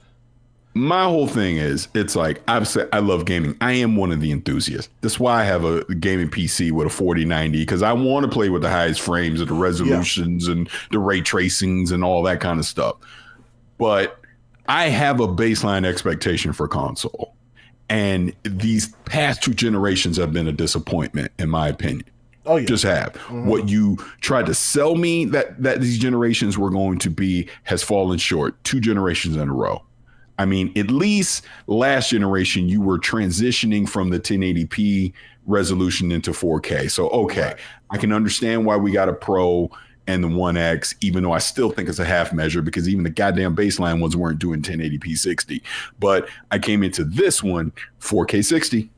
My whole thing is, it's like, I've said, I love gaming. I am one of the enthusiasts. That's why I have a gaming PC with a 4090, because I want to play with the highest frames and the resolutions and the ray tracings and all that kind of stuff. But I have a baseline expectation for console. And these past two generations have been a disappointment, in my opinion. Oh, yeah. Just have. What you tried to sell me that these generations were going to be has fallen short 2 generations in a row. I mean, at least last generation, you were transitioning from the 1080p resolution into 4K. So, okay, I can understand why we got a Pro and the One X, even though I still think it's a half measure because even the goddamn baseline ones weren't doing 1080p 60. But I came into this one 4K 60.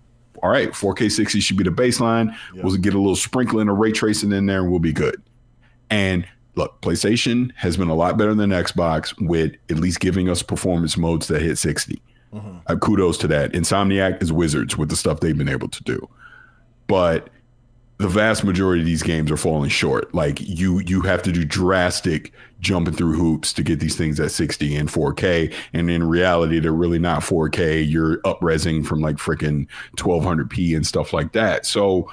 All right, 4K 60 should be the baseline. Yep. We'll get a little sprinkling of ray tracing in there and we'll be good. And look, PlayStation has been a lot better than Xbox with at least giving us performance modes that hit 60. Kudos to that. Insomniac is wizards with the stuff they've been able to do. But the vast majority of these games are falling short. Like you have to do drastic jumping through hoops to get these things at 60 and 4K. And in reality, they're really not 4K. You're up-resing from like freaking 1200p and stuff like that. So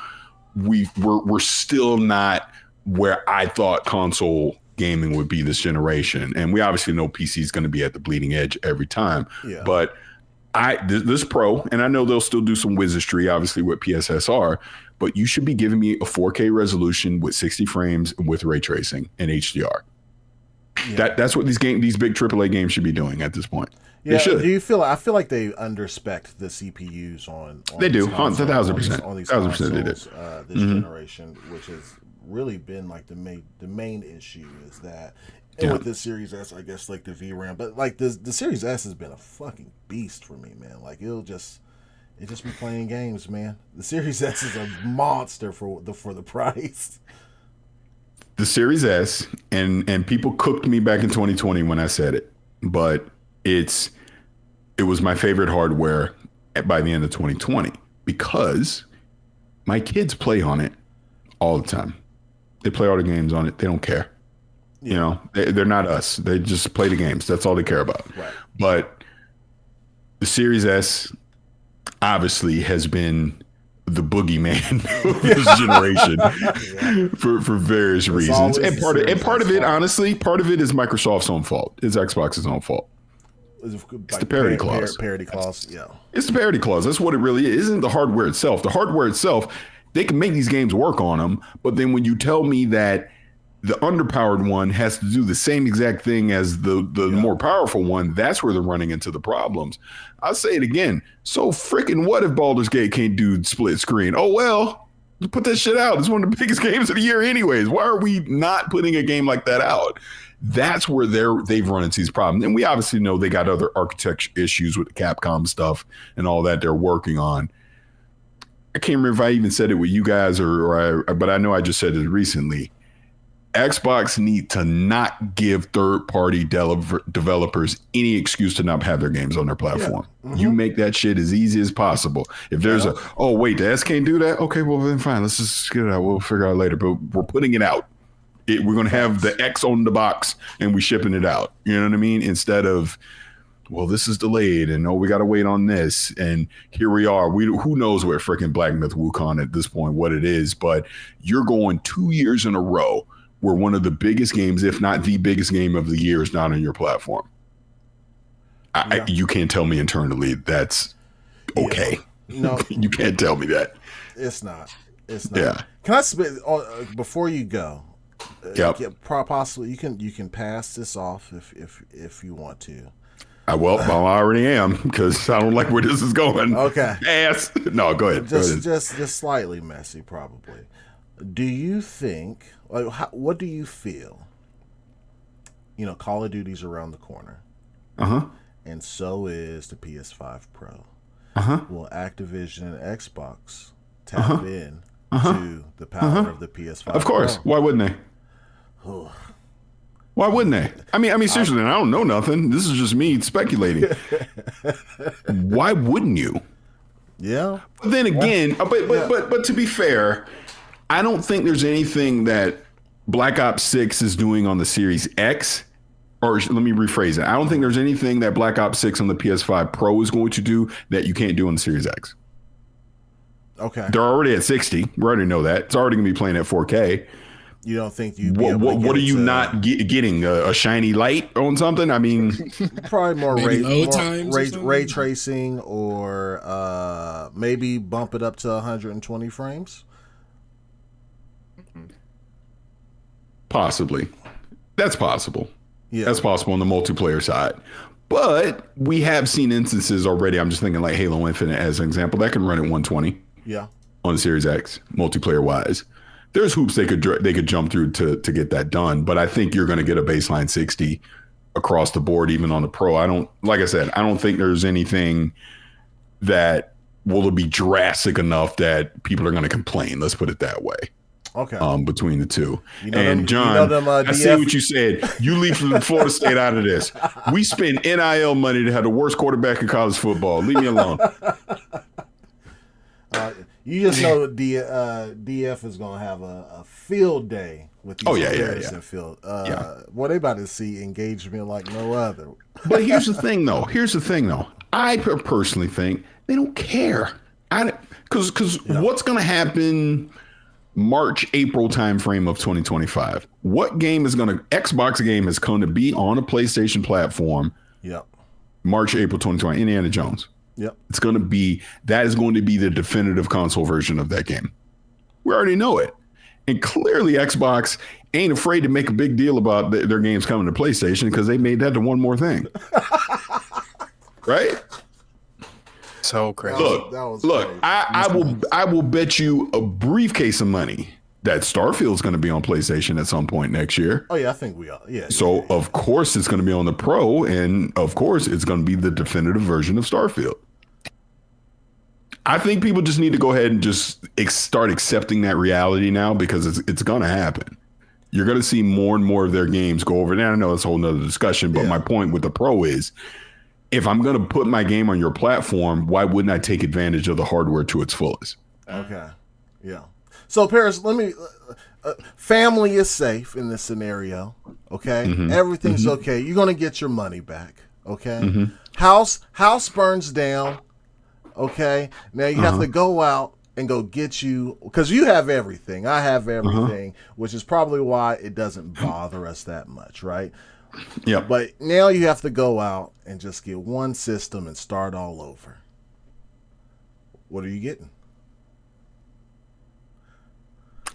we're still not where I thought console gaming would be this generation. And we obviously know PC is going to be at the bleeding edge every time. Yeah. But this Pro, and I know they'll still do some wizardry, obviously, with PSSR, but you should be giving me a 4K resolution with 60 frames with ray tracing and HDR. Yeah. That's what these big AAA games should be doing at this point. Yeah, they should. Do you feel? I feel like they underspec the CPUs on they do, 1,000%. On these 1,000% they did. This generation, which has really been like the main issue is that. And with the Series S, I guess like the VRAM, but like the Series S has been a fucking beast for me, man. Like it just be playing games, man. The Series S is a monster for the price. The Series S, and people cooked me back in 2020 when I said it, but it was my favorite hardware by the end of 2020 because my kids play on it all the time. They play all the games on it. They don't care. You know, they're not us. They just play the games. That's all they care about. Right. But the Series S obviously has been the boogeyman of this generation for various reasons. And part of it, honestly, part of it is Microsoft's own fault. It's Xbox's own fault. It's the parity clause. Parity clause, yeah. It's the parity clause. That's what it really is. It isn't the hardware itself. The hardware itself, they can make these games work on them. But then when you tell me that the underpowered one has to do the same exact thing as the more powerful one, that's where they're running into the problems. I'll say it again. So freaking what if Baldur's Gate can't do split screen? Oh, well, put that shit out. It's one of the biggest games of the year anyways. Why are we not putting a game like that out? That's where they've run into these problems. And we obviously know they got other architecture issues with the Capcom stuff and all that they're working on. I can't remember if I even said it with you guys but I know I just said it recently. Xbox need to not give third-party developers any excuse to not have their games on their platform. Yeah. You make that shit as easy as possible. If there's the S can't do that? Okay, well, then fine. Let's just get it out. We'll figure it out later. But we're putting it out. We're going to have the X on the box, and we're shipping it out. You know what I mean? Instead of, well, this is delayed, and we got to wait on this, and here we are. Who knows where freaking Black Myth Wukong at this point, what it is, but you're going 2 years in a row where one of the biggest games, if not the biggest game of the year, is not on your platform. You can't tell me internally that's okay. Yeah. No, you can't tell me that. It's not. Yeah. Can I spit before you go? Possibly you can pass this off if you want to. I already am because I don't like where this is going. Okay. Pass. No, go ahead. Just slightly messy, probably. Do you think? What do you feel? You know, Call of Duty's around the corner. And so is the PS5 Pro. Will Activision and Xbox tap in to the power of the PS5 Of course. Pro? Why wouldn't they? Why wouldn't they? I mean, seriously, I don't know nothing. This is just me speculating. Why wouldn't you? Yeah. But then again, but to be fair, I don't think there's anything that Black Ops 6 is doing on the Series X. Or let me rephrase it. I don't think there's anything that Black Ops 6 on the PS5 Pro is going to do that you can't do on the Series X. Okay. They're already at 60. We already know that. It's already going to be playing at 4K. You don't think what are you not getting? A shiny light on something? I mean, probably more ray tracing or maybe bump it up to 120 frames. Possibly. That's possible. Yeah. That's possible on the multiplayer side. But we have seen instances already. I'm just thinking like Halo Infinite as an example. That can run at 120. Yeah. On the Series X, multiplayer wise. there's hoops they could jump through to get that done. But I think you're going to get a baseline 60 across the board, even on the pro. I don't think there's anything that will be drastic enough that people are going to complain. Let's put it that way. Okay. Between the two. And John, I see what you said. You leave Florida State out of this. We spend NIL money to have the worst quarterback in college football. Leave me alone. You just know DF is going to have a field day with these players in field. Boy, they about to see engagement like no other. But here's the thing, though. I personally think they don't care. Because what's going to happen March, April timeframe of 2025? What game is Xbox game is going to be on a PlayStation platform? Yep. March, April 2020, Indiana Jones. Yep. That is going to be the definitive console version of that game. We already know it. And clearly Xbox ain't afraid to make a big deal about their games coming to PlayStation because they made that the one more thing. Right? So crazy. Look, I will bet you a briefcase of money that Starfield's going to be on PlayStation at some point next year. Oh, yeah, I think we are. Yeah. So, of course, it's going to be on the Pro, and, of course, it's going to be the definitive version of Starfield. I think people just need to go ahead and just start accepting that reality now because it's going to happen. You're going to see more and more of their games go over. Now, I know it's a whole nother discussion, but my point with the Pro is if I'm going to put my game on your platform, why wouldn't I take advantage of the hardware to its fullest? Okay. Yeah. So, Parris, let me. Family is safe in this scenario. Okay, everything's okay. You're gonna get your money back. Okay, house burns down. Okay, now you have to go out and go get you because you have everything. I have everything, which is probably why it doesn't bother us that much, right? Yeah. But now you have to go out and just get one system and start all over. What are you getting?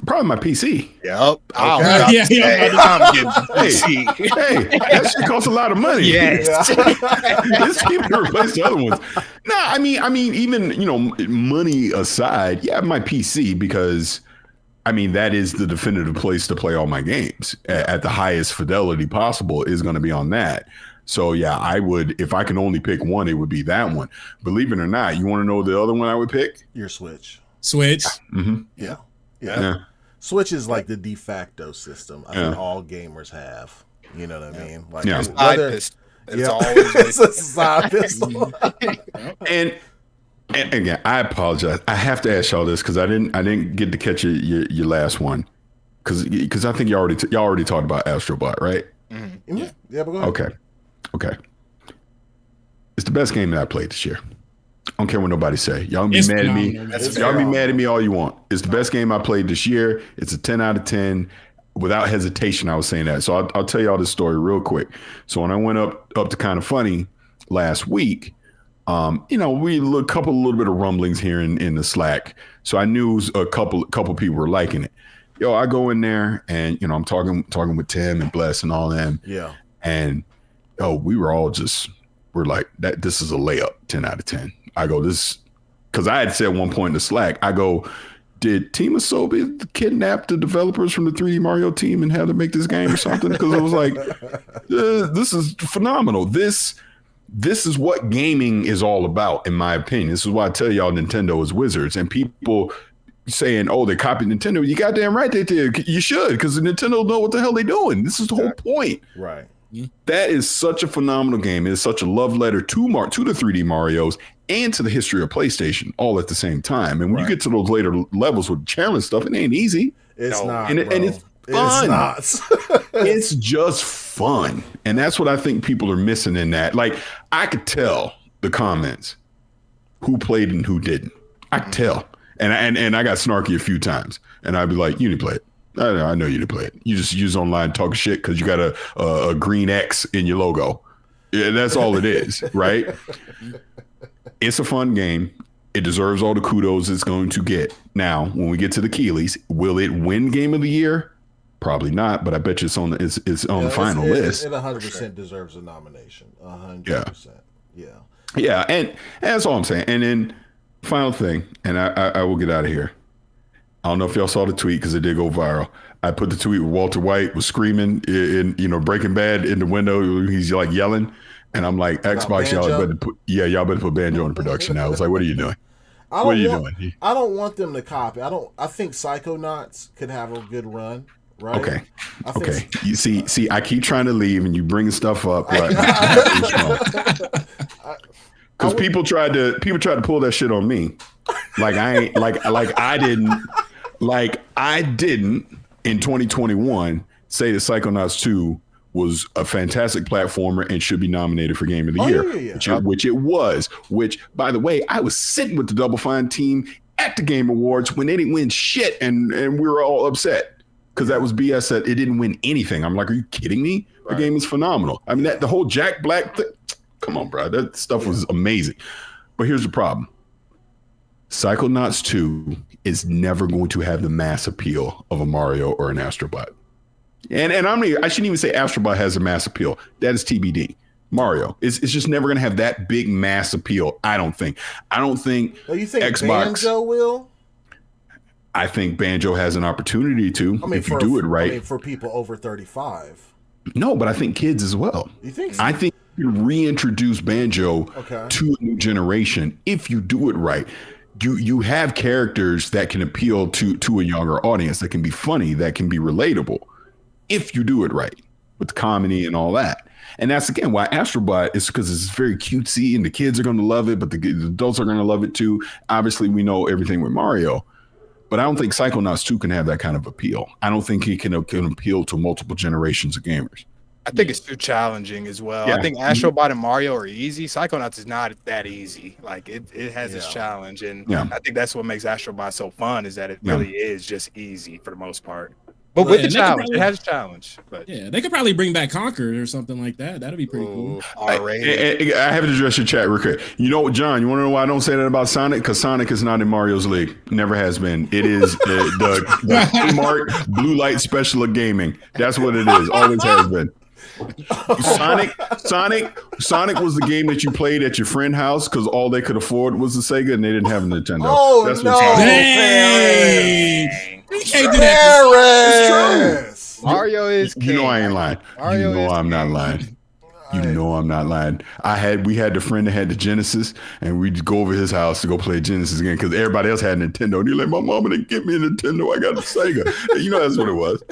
Probably my PC. Yep. I'm getting Hey, that shit costs a lot of money. Yes. It's cheap to replace the other ones. No, I mean, even money aside, my PC because that is the definitive place to play all my games at the highest fidelity possible is going to be on that. So I would, if I can only pick one, it would be that one. Believe it or not, you want to know the other one I would pick? Your Switch. Mm-hmm. Yeah. Switch is like the de facto system. I think all gamers have. You know what I mean? Like it's always it's a side pistol. and again, I apologize. I have to ask y'all this because I didn't get to catch your last one because I think y'all already talked about Astrobot, right? Mm-hmm. Yeah, but go ahead. Okay. It's the best game that I played this year. I don't care what nobody say. Y'all be mad at me. Y'all be mad at me all you want. It's the best game I played this year. It's a 10 out of 10. Without hesitation, I was saying that. So I'll tell y'all this story real quick. So when I went up to Kind of Funny last week, we a little bit of rumblings here in the Slack. So I knew a couple people were liking it. I go in there and I'm talking with Tim and Bless and all them. Yeah. And we were all we're like that. This is a layup, 10 out of 10. I go, this, because I had said at one point in the Slack, I go, did Team Asobi kidnap the developers from the 3D Mario team and have to make this game or something? Because I was like, this is phenomenal. This is what gaming is all about, in my opinion. This is why I tell y'all Nintendo is wizards. And people saying, they copied Nintendo. You goddamn right they did. You should, because Nintendo know what the hell they're doing. This is the whole point. Right. That is such a phenomenal game. It is such a love letter to the 3D Marios and to the history of PlayStation all at the same time. And when you get to those later levels with challenge stuff, it ain't easy. It's not. And it's fun. It's not. It's just fun. And that's what I think people are missing in that. Like, I could tell the comments who played and who didn't. I could tell. And I got snarky a few times. And I'd be like, you didn't play it. I know you didn't play it. You just use online talking shit because you got a green X in your logo. Yeah, that's all it is, right? It's a fun game. It deserves all the kudos it's going to get. Now, when we get to the Keeleys, will it win Game of the Year? Probably not, but I bet you it's on the final list. It 100% deserves a nomination. 100%. Yeah. Yeah, and that's all I'm saying. And then final thing, and I will get out of here. I don't know if y'all saw the tweet because it did go viral. I put the tweet where Walter White was screaming in Breaking Bad in the window. He's like yelling, and I'm like, Xbox, y'all better put Banjo in production now. I was like, what are you doing? What are you doing? I don't want them to copy. I think Psychonauts could have a good run. Right? Okay. You see, I keep trying to leave, and you bring stuff up. Because people tried to pull that shit on me. I didn't in 2021 say that Psychonauts 2 was a fantastic platformer and should be nominated for Game of the Year, which it was. Which, by the way, I was sitting with the Double Fine team at the Game Awards when they didn't win shit, and we were all upset because that was BS that it didn't win anything. I'm like, are you kidding me? The game is phenomenal. I mean, the whole Jack Black thing. Come on, bro. That stuff was amazing. But here's the problem. Psychonauts 2 is never going to have the mass appeal of a Mario or an Astrobot. And I shouldn't even say Astrobot has a mass appeal. That is TBD. Mario. It's just never going to have that big mass appeal, I don't think. You think Xbox, Banjo will? I think Banjo has an opportunity to if you do it right. For people over 35. No, but I think kids as well. You think so? I think you can reintroduce Banjo to a new generation if you do it right. You have characters that can appeal to a younger audience, that can be funny, that can be relatable, if you do it right with comedy and all that. And that's, again, why Astrobot is, because it's very cutesy and the kids are going to love it, but the adults are going to love it too. Obviously, we know everything with Mario, but I don't think Psychonauts 2 can have that kind of appeal. I don't think he can appeal to multiple generations of gamers. I think it's too challenging as well. Yeah. I think Astrobot and Mario are easy. Psychonauts is not that easy. Like it has its challenge, and I think that's what makes Astrobot so fun, is that it really is just easy for the most part. But with the challenge, it has a challenge. But they could probably bring back Conquer or something like that. That'd be pretty cool. I have to address your chat real quick. You know what, John? You want to know why I don't say that about Sonic? Because Sonic is not in Mario's league. Never has been. It is the Kmart Blue Light Special of gaming. That's what it is. Always has been. Sonic was the game that you played at your friend's house because all they could afford was the Sega and they didn't have a Nintendo. Oh, that's no. Dang. You can't do that. It's true. Mario is king. You know I ain't lying. You know I'm not lying. You know I'm not lying. We had the friend that had the Genesis, and we'd go over his house to go play Genesis again because everybody else had Nintendo. And he's like, my mama didn't get me a Nintendo. I got a Sega. You know that's what it was.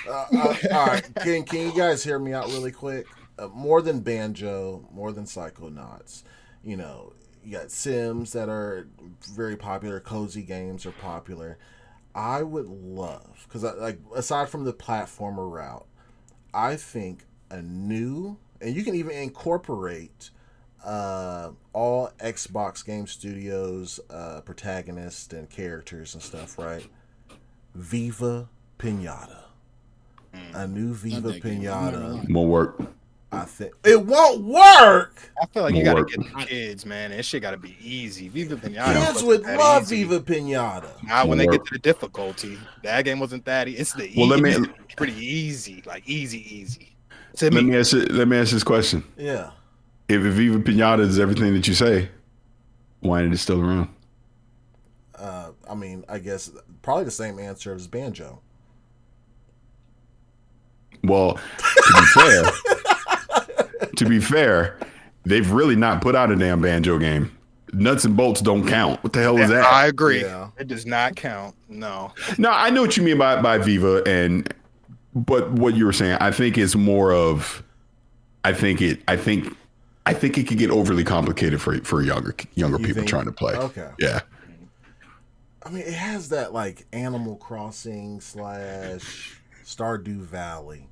All right, can you guys hear me out really quick? More than Banjo, more than Psychonauts, you got Sims that are very popular. Cozy games are popular. I would love, because aside from the platformer route, I think a new, and you can even incorporate all Xbox Game Studios protagonists and characters and stuff, right? Viva Pinata. A new Viva Pinata won't work. I think it won't work. I feel like you gotta get the kids, man. This shit gotta be easy. Viva Pinata. Kids would love easy. Viva Pinata. Now when they get to the difficulty, that game wasn't that easy. It's the easy. Well, it's pretty easy, like easy. Let me ask this question. Yeah. If Viva Pinata is everything that you say, why is it still around? I mean, I guess probably the same answer as Banjo. Well, to be fair, they've really not put out a damn Banjo game. Nuts and bolts don't count. What the hell is that? I agree. Yeah. It does not count. No, I know what you mean by Viva, but what you were saying, I think it's more of, I think it could get overly complicated for younger people trying to play. Okay. Yeah. I mean, it has that like Animal Crossing / Stardew Valley.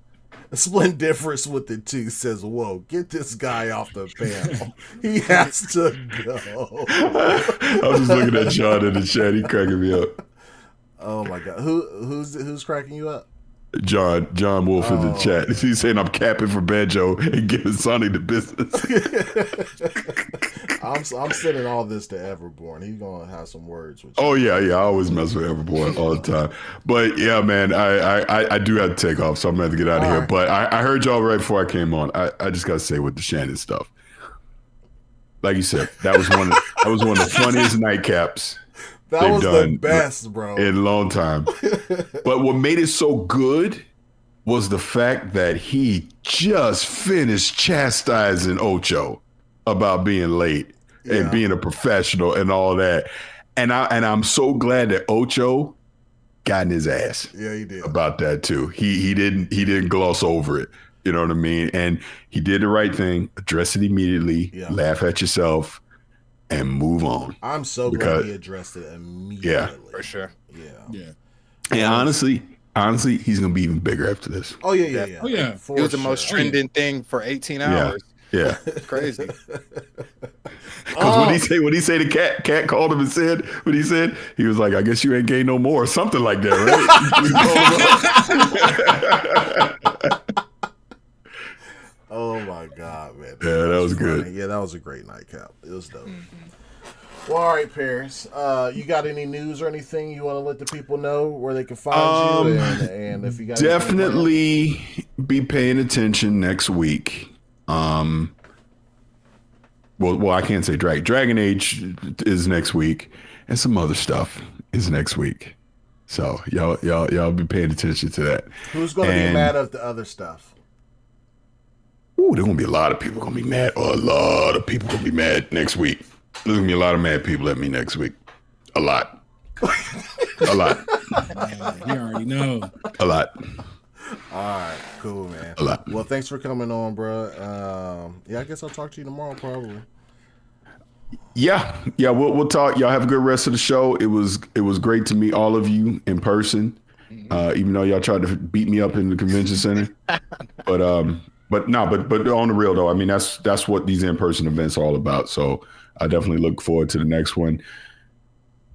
A split difference with the two says, whoa, get this guy off the panel. He has to go. I was just looking at John in the chat. He cracking me up. Oh my God. Who's cracking you up? John Wolf in the chat. He's saying I'm capping for Banjo and giving Sonic the business. I'm sending all this to Everborn. He's gonna have some words with you. Oh yeah. I always mess with Everborn all the time. But yeah, man, I do have to take off, so I'm gonna have to get out of here. Right. But I heard y'all right before I came on. I just gotta say with the Shannon stuff. Like you said, that was one of the funniest nightcaps That was the best, bro. In a long time. But what made it so good was the fact that he just finished chastising Ocho about being late and being a professional and all that. And I'm so glad that Ocho got in his ass. Yeah, he did. About that too. He didn't gloss over it. You know what I mean? And he did the right thing, address it immediately, laugh at yourself, and move on. I'm so glad he addressed it immediately. Yeah, for sure. Yeah. And honestly, he's gonna be even bigger after this. Oh yeah. Oh yeah. It was the most trending thing for 18 hours. Yeah. Crazy. Because when he say the cat called him and said what he said, he was like, I guess you ain't gay no more, or something like that, right? Oh my God, man. Yeah, that was good. Yeah, that was a great nightcap. It was dope. Well, all right, Parris. You got any news or anything you want to let the people know where they can find you? And if you got definitely be paying attention next week. Well, I can't say Dragon Age is next week, and some other stuff is next week. So y'all be paying attention to that. Who's going to be mad at the other stuff? Ooh, there's gonna be a lot of people gonna be mad. A lot of people gonna be mad next week. There's gonna be a lot of mad people at me next week. A lot. A lot. You already know. A lot. All right, cool, man. A lot. Well, thanks for coming on, bro. I guess I'll talk to you tomorrow, probably. Yeah, we'll talk. Y'all have a good rest of the show. It was great to meet all of you in person. Even though y'all tried to beat me up in the convention center, but on the real though, I mean that's what these in-person events are all about. So I definitely look forward to the next one.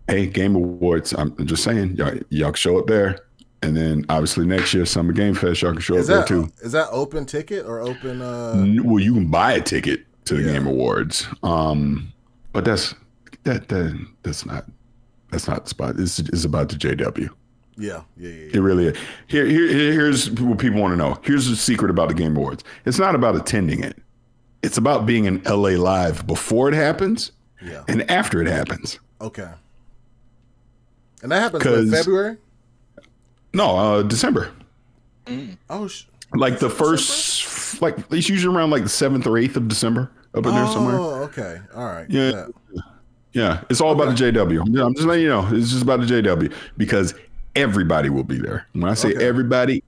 Hey, Game Awards. I'm just saying, y'all can show up there, and then obviously next year Summer Game Fest, y'all can show up there too. Is that open ticket or open? Well, you can buy a ticket to the Game Awards, but that's not the spot. It's about the JW. Yeah. It really is. Here's what people want to know. Here's the secret about the Game Awards. It's not about attending it. It's about being in LA live before it happens and after it happens. Okay. And that happens in February? No, December. Oh, like the first, like it's usually around like the 7th or 8th of December up in there somewhere. Oh, okay. All right. Yeah. It's all about the JW. I'm just letting you know. It's just about the JW because everybody will be there. When I say everybody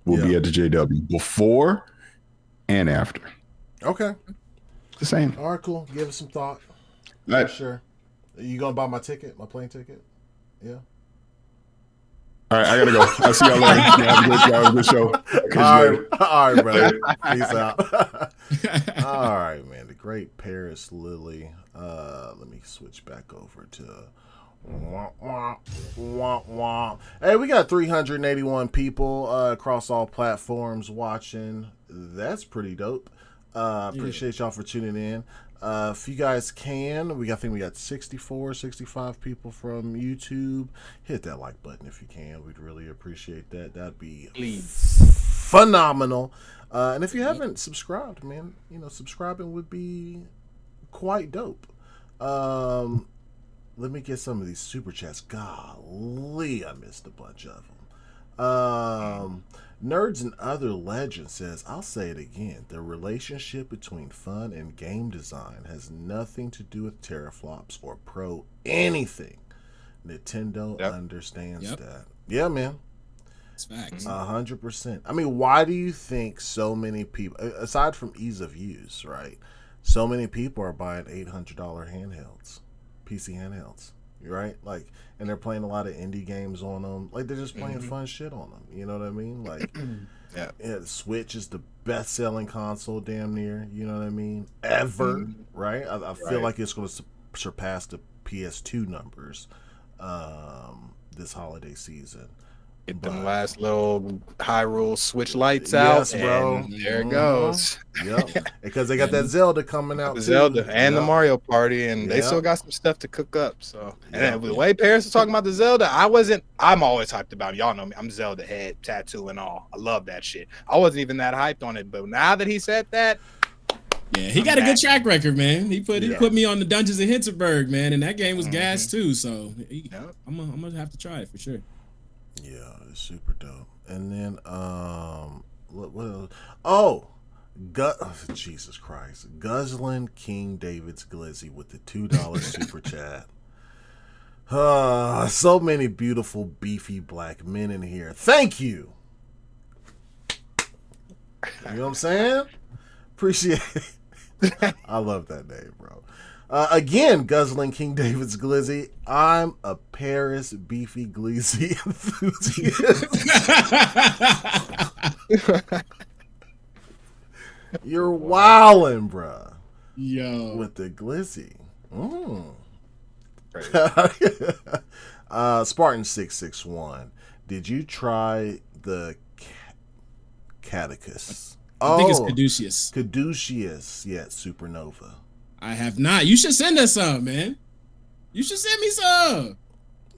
will be at the JW before and after. Okay. The same. All right, cool. Give it some thought. Right. Sure. Are you going to buy my ticket, my plane ticket? Yeah. All right, I got to go. I'll see y'all later. Have a good show. All right, brother. Peace out. All right, man. The great Parris Lilly. Let me switch back over to... Hey, we got 381 people across all platforms watching. That's pretty dope. Appreciate y'all for tuning in. If you guys can, I think we got 65 people from YouTube. Hit that like button if you can. We'd really appreciate that. That'd be phenomenal. And if you haven't subscribed, man, subscribing would be quite dope. Let me get some of these super chats. Golly, I missed a bunch of them. Nerds and Other Legend says, I'll say it again. The relationship between fun and game design has nothing to do with teraflops or pro anything. Nintendo understands that. Yeah, man. It's facts. 100%. I mean, why do you think so many people, aside from ease of use, right? So many people are buying $800 handhelds. PC handhelds, right? Like, and they're playing a lot of indie games on them. Like, they're just playing fun shit on them. You know what I mean? Like, the Switch is the best-selling console, damn near. You know what I mean? Ever, right? I feel like it's going to surpass the PS2 numbers this holiday season. Get them last little Hyrule Switch lights out, bro. And there it goes. Yep, because they got that Zelda coming out. Zelda and the Mario Party, and they still got some stuff to cook up. So, and the way Parris was talking about the Zelda, I'm always hyped about it. Y'all know me. I'm Zelda head, tattoo and all. I love that shit. I wasn't even that hyped on it, but now that he said that, Yeah, he got a good track record, man. He put me on the Dungeons of Hinterberg, man, and that game was gas too. So I'm gonna have to try it for sure. Yeah, it's super dope. And then what else? Oh, Jesus Christ, Guzzlin King David's Glizzy with the $2 super chat. So many beautiful, beefy black men in here. Thank you. You know what I'm saying? Appreciate it. I love that name, bro. Again, Guzzling King David's Glizzy. I'm a Parris beefy glizzy enthusiast. You're wildin', bro. Yo. With the glizzy. Spartan 661. Did you try the Catechus? I think it's Caduceus. Caduceus, yeah, Supernova. I have not. You should send us some, man. You should send me some.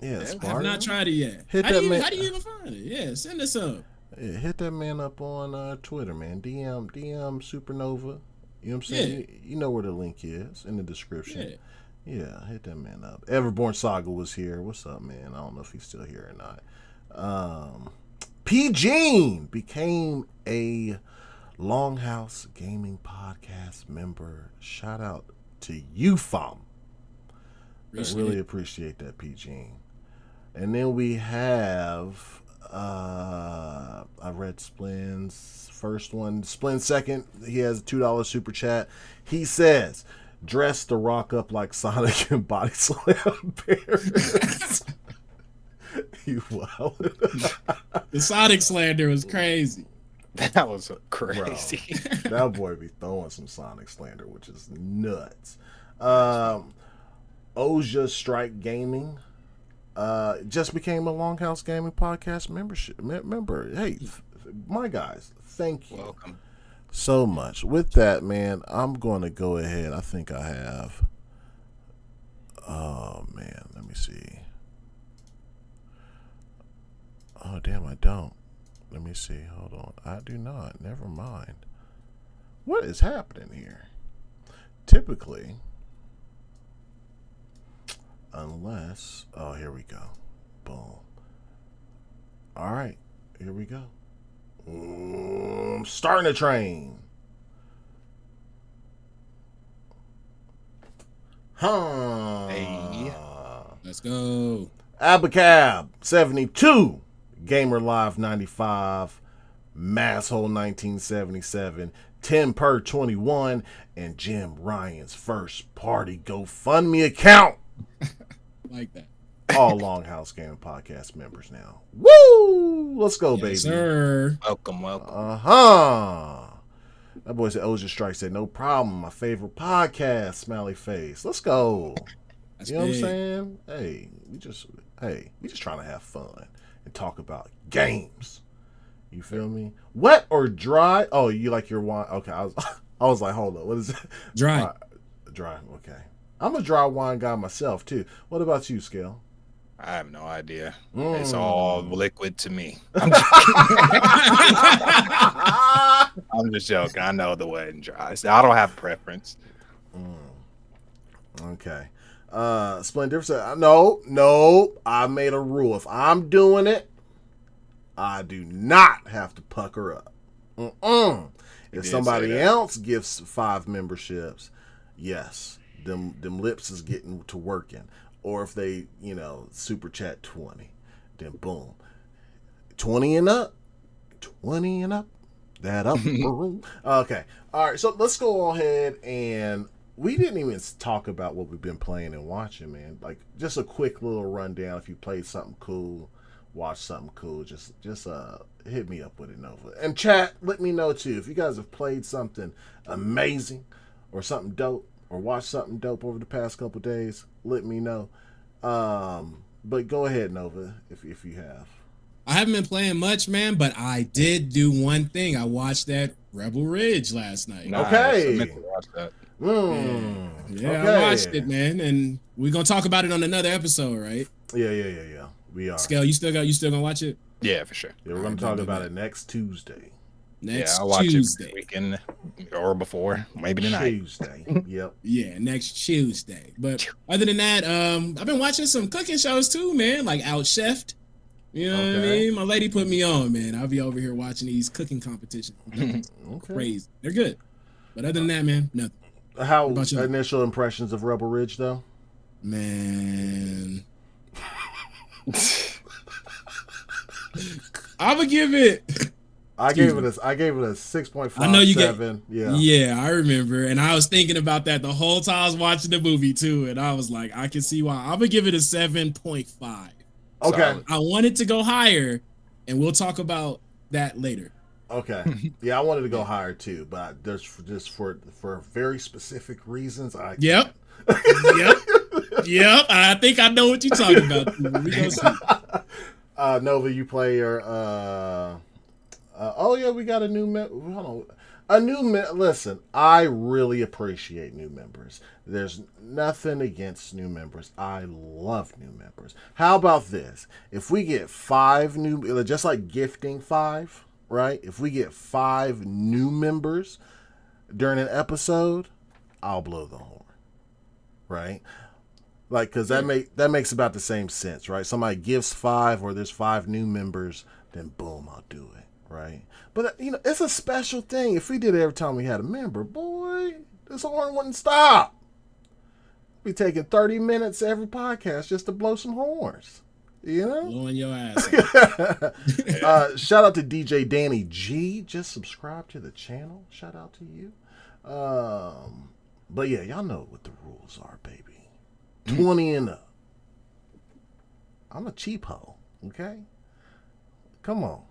Yeah, I have not tried it yet. How do you even find it? Yeah, send us some. Yeah, hit that man up on Twitter, man. DM Supernova. You know what I'm saying? Yeah. You know where the link is in the description. Yeah, hit that man up. Everborn Saga was here. What's up, man? I don't know if he's still here or not. P. Gene became a Longhouse Gaming Podcast member. Shout out to you, Fam. I really appreciate that, P. Gene. And then we have I read Splin's first one. Splin second, he has a $2 super chat. He says, dress the Rock up like Sonic and body slam Parris. You wild. The Sonic slander was crazy. That was crazy. Bro, that boy be throwing some Sonic slander, which is nuts. Oja Strike Gaming just became a Longhouse Gaming Podcast member. Hey, my guys, thank you. Welcome. So much. With that, man, I'm going to go ahead. I think I have. Oh, man. Let me see. Oh, damn, I don't. Let me see. Hold on. I do not. Never mind. What is happening here? Typically, unless. Oh, here we go. Boom. All right. Here we go. Starting a train. Hey. Let's go. Abacab 72, Gamer Live 95, Masshole 1977, 10 per 21, and Jim Ryan's first party GoFundMe account. Like that. All Longhouse Gaming Podcast members now. Woo! Let's go, baby. Sir. Welcome. That boy said, Oja Strike said, no problem. My favorite podcast, smiley face. Let's go. That's you know big. what I'm saying? Hey, we just trying to have fun and talk about games. You feel me? Wet or dry? Oh, you like your wine? Okay, I was like, hold on, what is it? Dry. Dry. Okay, I'm a dry wine guy myself too. What about you, Scale? I have no idea. It's all liquid to me. I'm just joking. I know the wet and dry. So I don't have preference. Okay. Splendor said, no, I made a rule. If I'm doing it, I do not have to pucker up. If somebody else gives 5 memberships, yes, them lips is getting to working. Or if they, super chat 20, then boom. 20 and up. That up. Okay. All right. So let's go ahead and we didn't even talk about what we've been playing and watching, man. Like just a quick little rundown. If you played something cool, watch something cool, just hit me up with it, Nova. And chat, let me know too. If you guys have played something amazing or something dope or watched something dope over the past couple days, let me know. But go ahead, Nova, if you have. I haven't been playing much, man, but I did do one thing. I watched that Rebel Ridge last night. Nice. Okay. I meant to watch that. Yeah, okay. I watched it, man, and we're gonna talk about it on another episode, right? Yeah. We are. Scale, you still gonna watch it? Yeah, for sure. Yeah, we're gonna talk about it next Tuesday. Next I watch Tuesday. it this weekend or before, maybe tonight. Tuesday. Yep. Yeah, next Tuesday. But other than that, I've been watching some cooking shows too, man. Like Out Chefed. You know what I mean? My lady put me on, man. I'll be over here watching these cooking competitions. Crazy. They're good. But other than that, man, nothing. How initial impressions of Rebel Ridge, though? Man. I'm gonna give it. I gave it a 6.5. I know you 7. Yeah, I remember, and I was thinking about that the whole time I was watching the movie too, and I was like, I can see why. I'm gonna give it a 7.5. Okay. So I wanted to go higher, and we'll talk about that later. Okay. Yeah, I wanted to go higher too, but there's just for very specific reasons. Yep. I think I know what you're talking about. We gonna see. Nova, you play your. Oh yeah, we got a new hold on. Listen, I really appreciate new members. There's nothing against new members. I love new members. How about this? If we get 5 new, just like gifting 5, right? If we get 5 new members during an episode, I'll blow the horn, right? Like, because that makes about the same sense, right? Somebody gives 5 or there's 5 new members, then boom, I'll do it, right? But, it's a special thing. If we did it every time we had a member, boy, this horn wouldn't stop. We'd be taking 30 minutes every podcast just to blow some horns, Blowing your ass. Shout out to DJ Danny G. Just subscribe to the channel. Shout out to you. But yeah, y'all know what the rules are, baby. 20 and up. I'm a cheap hoe, okay? Come on.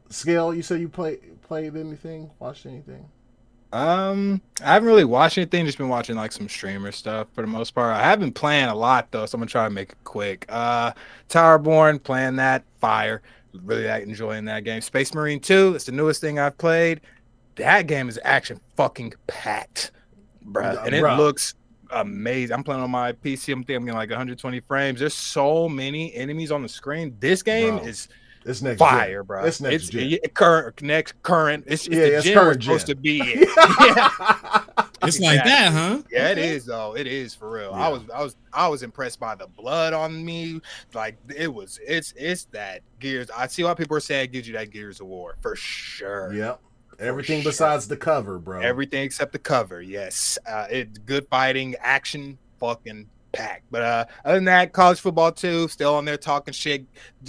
Scale, you said you played anything? Watched anything? I haven't really watched anything, just been watching like some streamer stuff for the most part. I have been playing a lot though, so I'm gonna try to make it quick. Towerborn, playing that, fire. Really enjoying that game. Space Marine 2, it's the newest thing I've played. That game is action fucking packed, bruh. And it looks amazing. I'm playing on my PC. I'm getting like 120 frames. There's so many enemies on the screen. This game is next fire, gen. bro. It's next gen. Current. It's the gen we're supposed to be in. It's like that, huh? Yeah, it is though. It is for real. Yeah. I was impressed by the blood on me. Like it's that Gears. I see why people are saying it gives you that Gears of War for sure. Yep. Everything besides the cover, bro. Everything except the cover. Yes. It's good fighting, action, fucking packed. But other than that, college football too. Still on there talking shit,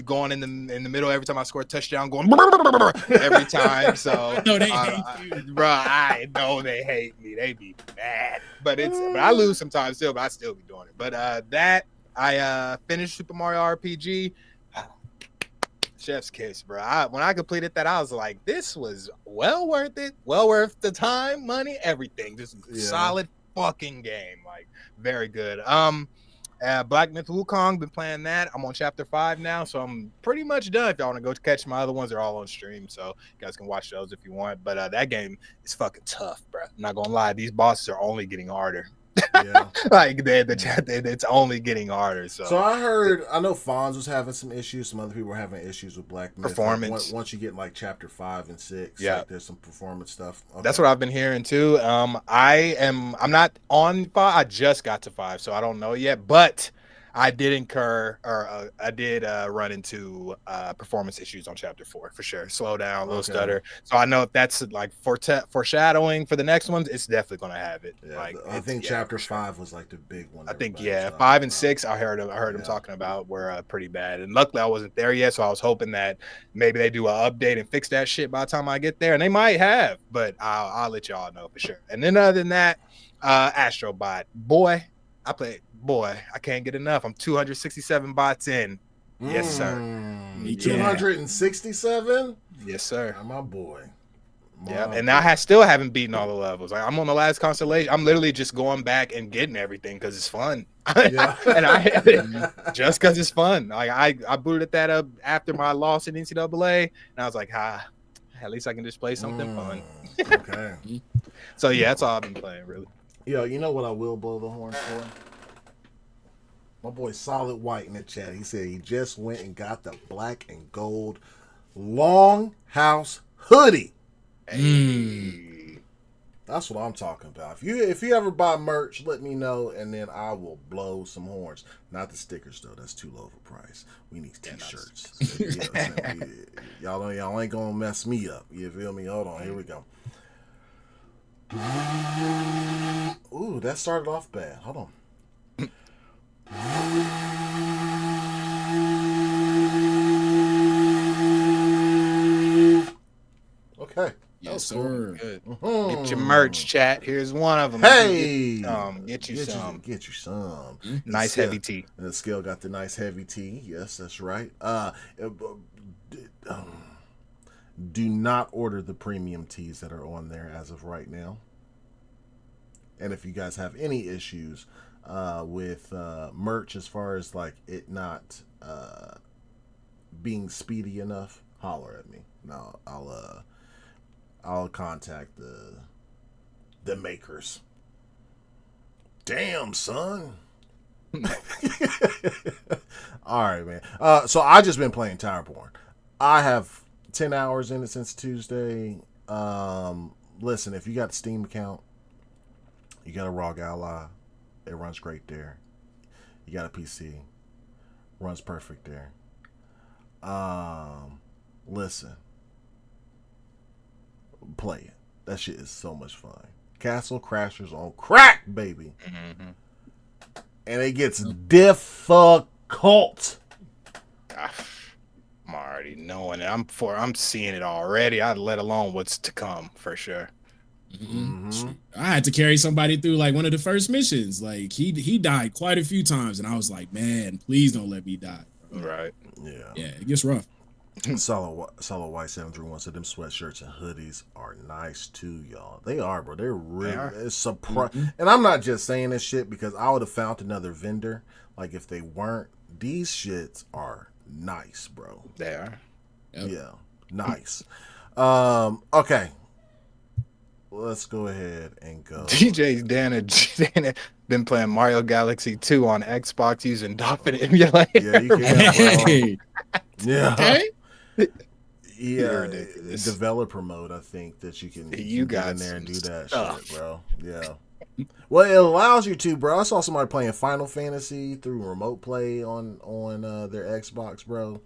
going in the middle every time I score a touchdown, going every time. So, no, they hate you, bro. I know they hate me. They be mad. But I lose sometimes still. But I still be doing it. But that I finished Super Mario RPG. Chef's kiss, bro. When I completed that, I was like, this was well worth it. Well worth the time, money, everything. Just solid fucking game. Like, very good. Black Myth Wukong, been playing that. I'm on chapter 5 now, so I'm pretty much done. If y'all want to go catch my other ones, they're all on stream, so you guys can watch those if you want. But that game is fucking tough, bro. I'm not gonna lie, these bosses are only getting harder. Yeah. Like it's only getting harder. So I know Fonz was having some issues. Some other people were having issues with Black Myth. Performance. Like, once you get like chapter 5 and 6, yeah, like, there's some performance stuff. Okay. That's what I've been hearing too. I'm not on 5. I just got to 5, so I don't know yet. But I did run into performance issues on chapter 4 for sure. Slow down, a little stutter. So I know if that's like foreshadowing for the next ones, it's definitely gonna have it. Yeah, like I think chapter 5 was like the big one. I think 5 and 6 I heard them talking about were pretty bad. And luckily I wasn't there yet, so I was hoping that maybe they do an update and fix that shit by the time I get there, and they might have, but I'll let y'all know for sure. And then other than that, Astrobot, boy, I can't get enough. I'm 267 bots in. Yes, sir. 267? Yes, sir. My boy. Yeah, and I still haven't beaten all the levels. Like, I'm on the last constellation. I'm literally just going back and getting everything because it's fun. Yeah. And just because it's fun. Like I booted that up after my loss in NCAA, and I was like, at least I can just play something fun. Okay. So yeah, that's all I've been playing really. Yo, you know what I will blow the horn for? My boy Solid White in the chat. He said he just went and got the black and gold Longhouse hoodie. Hey. That's what I'm talking about. If you ever buy merch, let me know, and then I will blow some horns. Not the stickers though; that's too low of a price. We need t-shirts. Y'all ain't gonna mess me up. You feel me? Hold on, here we go. Ooh, that started off bad. Hold on. Okay. Yes, sir. Good. Get your merch, chat. Here's one of them. Hey, get you some. Get you some. Nice heavy tee. The scale got the nice heavy tee. Yes, that's right. Do not order the premium tees that are on there as of right now. And if you guys have any issues with merch as far as like it not being speedy enough, holler at me. No, I'll contact the makers. Damn, son. All right, man. So I just been playing Tower Porn. I have 10 hours in it since Tuesday. Listen, if you got a Steam account, you got a ROG Ally, it runs great there. You got a PC, runs perfect there. Listen, play it. That shit is so much fun. Castle Crashers on crack, baby. Mm-hmm. And it gets difficult. I'm already knowing it. I'm seeing it already. Let alone what's to come for sure. Mm-hmm. I had to carry somebody through like one of the first missions. Like he died quite a few times, and I was like, man, please don't let me die. Right. Yeah, it gets rough. Solid White 731 said them sweatshirts and hoodies are nice too, y'all. They are, bro. They're really it's surprise. And I'm not just saying this shit because I would have found another vendor. Like if they weren't, these shits are nice, bro. They are. Yep. Yeah, nice. Okay. Let's go ahead and go. DJ's Dana been playing Mario Galaxy 2 on Xbox using Dolphin emulator. Yeah, you can. Hey. Yeah. Okay. Yeah, developer mode. I think that you can get in there and do that shit, bro. Yeah. Well, it allows you to, bro. I saw somebody playing Final Fantasy through remote play on their Xbox, bro.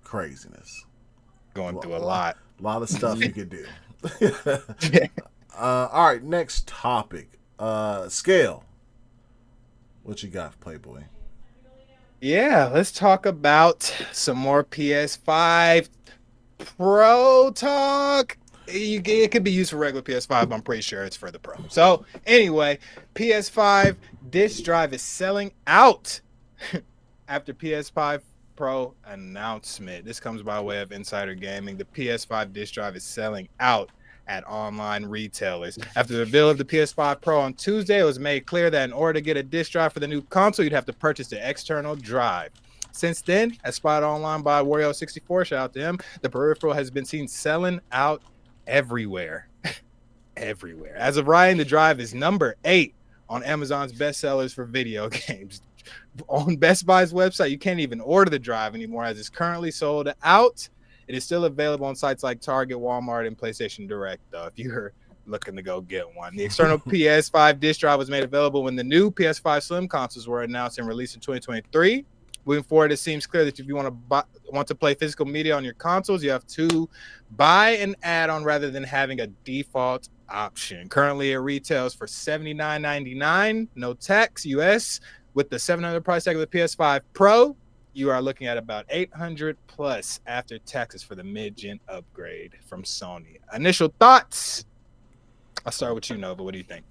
Craziness. Going through a lot of stuff you could do. All right, next topic. Scale. What you got, Playboy? Yeah, let's talk about some more PS5 Pro talk. It could be used for regular PS5, but I'm pretty sure it's for the Pro. So anyway, PS5 disk drive is selling out after PS5 Pro announcement. This comes by way of Insider Gaming. The PS5 disk drive is selling out at online retailers. After the reveal of the PS5 Pro on Tuesday, it was made clear that in order to get a disk drive for the new console, you'd have to purchase the external drive. Since then, as spotted online by Wario64, shout out to him, the peripheral has been seen selling out everywhere. Everywhere. As of writing, the drive is number 8 on Amazon's bestsellers for video games. On Best Buy's website, you can't even order the drive anymore as it's currently sold out. It is still available on sites like Target, Walmart, and PlayStation Direct, though, if you're looking to go get one. The external PS5 disk drive was made available when the new PS5 Slim consoles were announced and released in 2023. Moving forward, it seems clear that if you want to play physical media on your consoles, you have to buy an add-on rather than having a default option. Currently, it retails for $79.99, no tax, US. With the $700 price tag of the PS5 Pro, you are looking at about $800 plus after taxes for the mid-gen upgrade from Sony. Initial thoughts? I'll start with you, Nova. What do you think?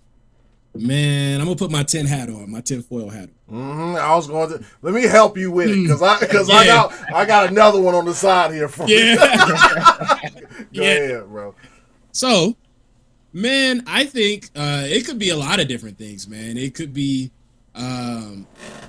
Man, I'm gonna put my tin hat on, my tinfoil hat on. I was going to let me help you with it because I got another one on the side here for you. Go ahead, bro. So, man, I think it could be a lot of different things, man. It could be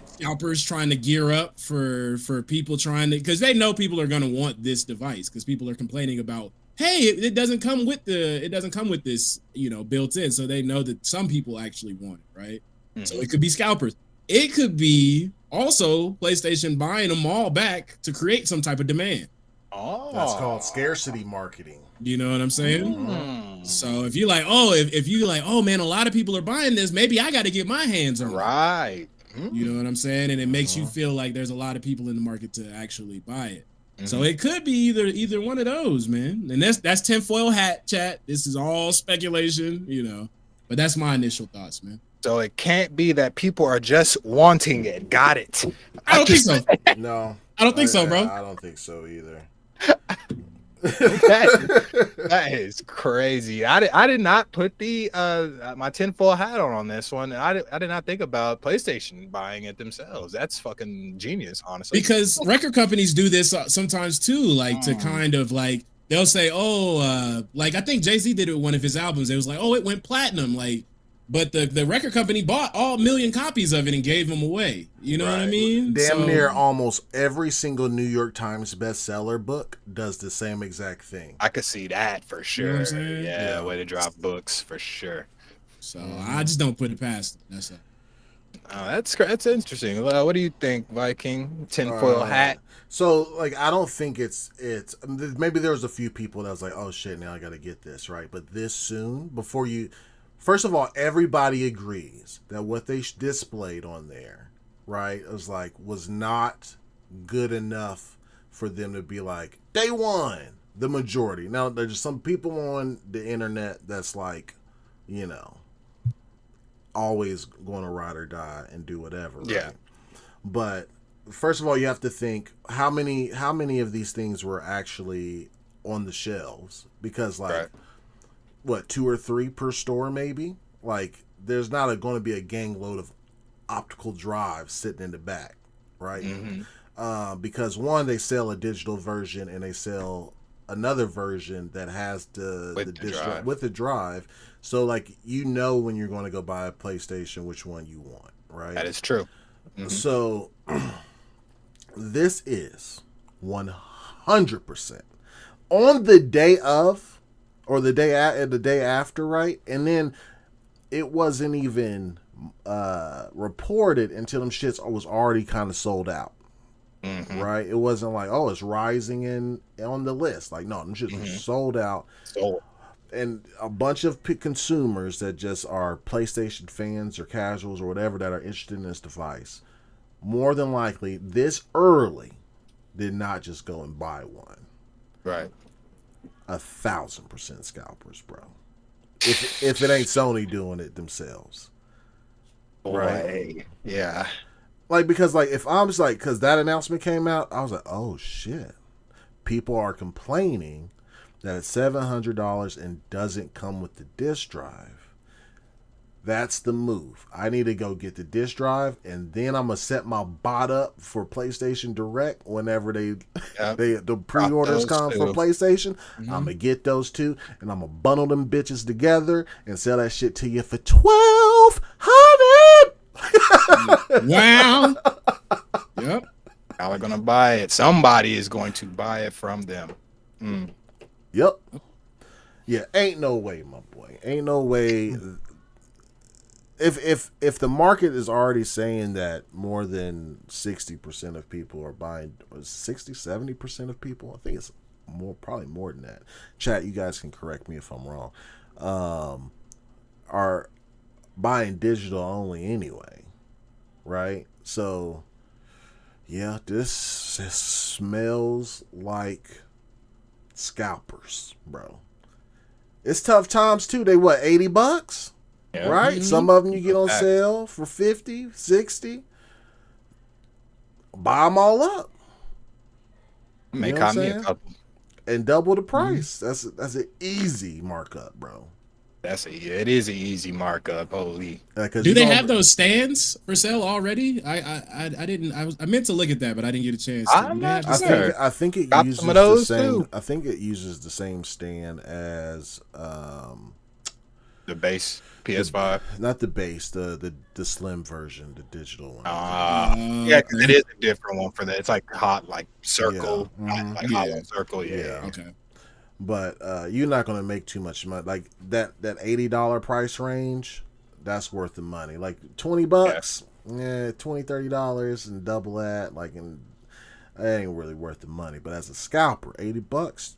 scalpers trying to gear up for people trying to, because they know people are going to want this device because people are complaining about, hey, it doesn't come with this, built in. So they know that some people actually want it, right? Mm-hmm. So it could be scalpers. It could be also PlayStation buying them all back to create some type of demand. Oh, That's called scarcity marketing. You know what I'm saying? So if you like, if you like, oh man, a lot of people are buying this, maybe I got to get my hands on it. Right. You know what I'm saying? And it makes you feel like there's a lot of people in the market to actually buy it. So it could be either one of those, man. And that's tinfoil hat, chat. This is all speculation, you know. But that's my initial thoughts, man. So it can't be that people are just wanting it. Got it. I don't think so. No. I don't think so, bro. I don't think so either. That is crazy. I did not put the my tinfoil hat on this one. I did not think about PlayStation buying it themselves. That's fucking genius, honestly. Because record companies do this sometimes too, like to kind of like they'll say, like I think Jay-Z did it with one of his albums. It was like, it went platinum, like. But the record company bought all 1 million copies of it and gave them away. You know what I mean? Damn near almost every single New York Times bestseller book does the same exact thing. I could see that for sure. You know what I'm saying? Yeah, way to drop books for sure. So I just don't put it past them. That's it. Oh, that's interesting. What do you think, Viking? Tinfoil hat? So, like, I don't think it's maybe there was a few people that was like, oh shit, now I got to get this, right? But this soon, before you... First of all, everybody agrees that what they displayed on there, right, was not good enough for them to be like, they won, the majority. Now, there's some people on the internet that's like, you know, always going to ride or die and do whatever, right? Yeah. But first of all, you have to think how many of these things were actually on the shelves, because like what, 2 or 3 per store maybe? Like there's not going to be a gang load of optical drives sitting in the back, right? Because one, they sell a digital version and they sell another version that has the digital with the drive. So like, you know, when you're going to go buy a PlayStation, which one you want, right? That is true. So this is 100% on the day of, or the day after, right? And then it wasn't even reported until them shits was already kind of sold out, right? It wasn't like, it's rising on the list. Like, no, them shits were sold out. And a bunch of consumers that just are PlayStation fans or casuals or whatever that are interested in this device, more than likely, this early, did not just go and buy one. Right. 1,000% scalpers, bro. If it ain't Sony doing it themselves, right? Yeah. Like, because like if I'm just like, because that announcement came out, I was like, oh shit, people are complaining that it's $700 and doesn't come with the disc drive. That's the move. I need to go get the disc drive, and then I'm gonna set my bot up for PlayStation Direct whenever the pre-orders come for PlayStation. I'm gonna get those two, and I'm gonna bundle them bitches together and sell that shit to you for $1,200. Wow. Yep. Now they're gonna buy it. Somebody is going to buy it from them. Yep. Yeah. Ain't no way, my boy. Ain't no way. If the market is already saying that more than 60% of people are buying, 70% of people, I think it's probably more than that. Chat, you guys can correct me if I'm wrong. Are buying digital only anyway, right? So, yeah, this smells like scalpers, bro. It's tough times too. They what, $80? Yeah. Right? Some of them you get on sale for 50, 60. Buy them all up. Make me a couple. And double the price. That's an easy markup, bro. It is an easy markup. Holy. Do they have those stands for sale already? I didn't. I meant to look at that, but I didn't get a chance. I think it uses some of those the same. Too. I think it uses the same stand as the base PS5. Not the base, the slim version, the digital one. Yeah, because it is a different one for that. It's like hot, like circle, like hollow circle. Yeah. Okay. But you're not gonna make too much money. Like that $80 price range, that's worth the money. Like $20, $20, $30 and double that. Like, and It ain't really worth the money. But as a scalper, $80,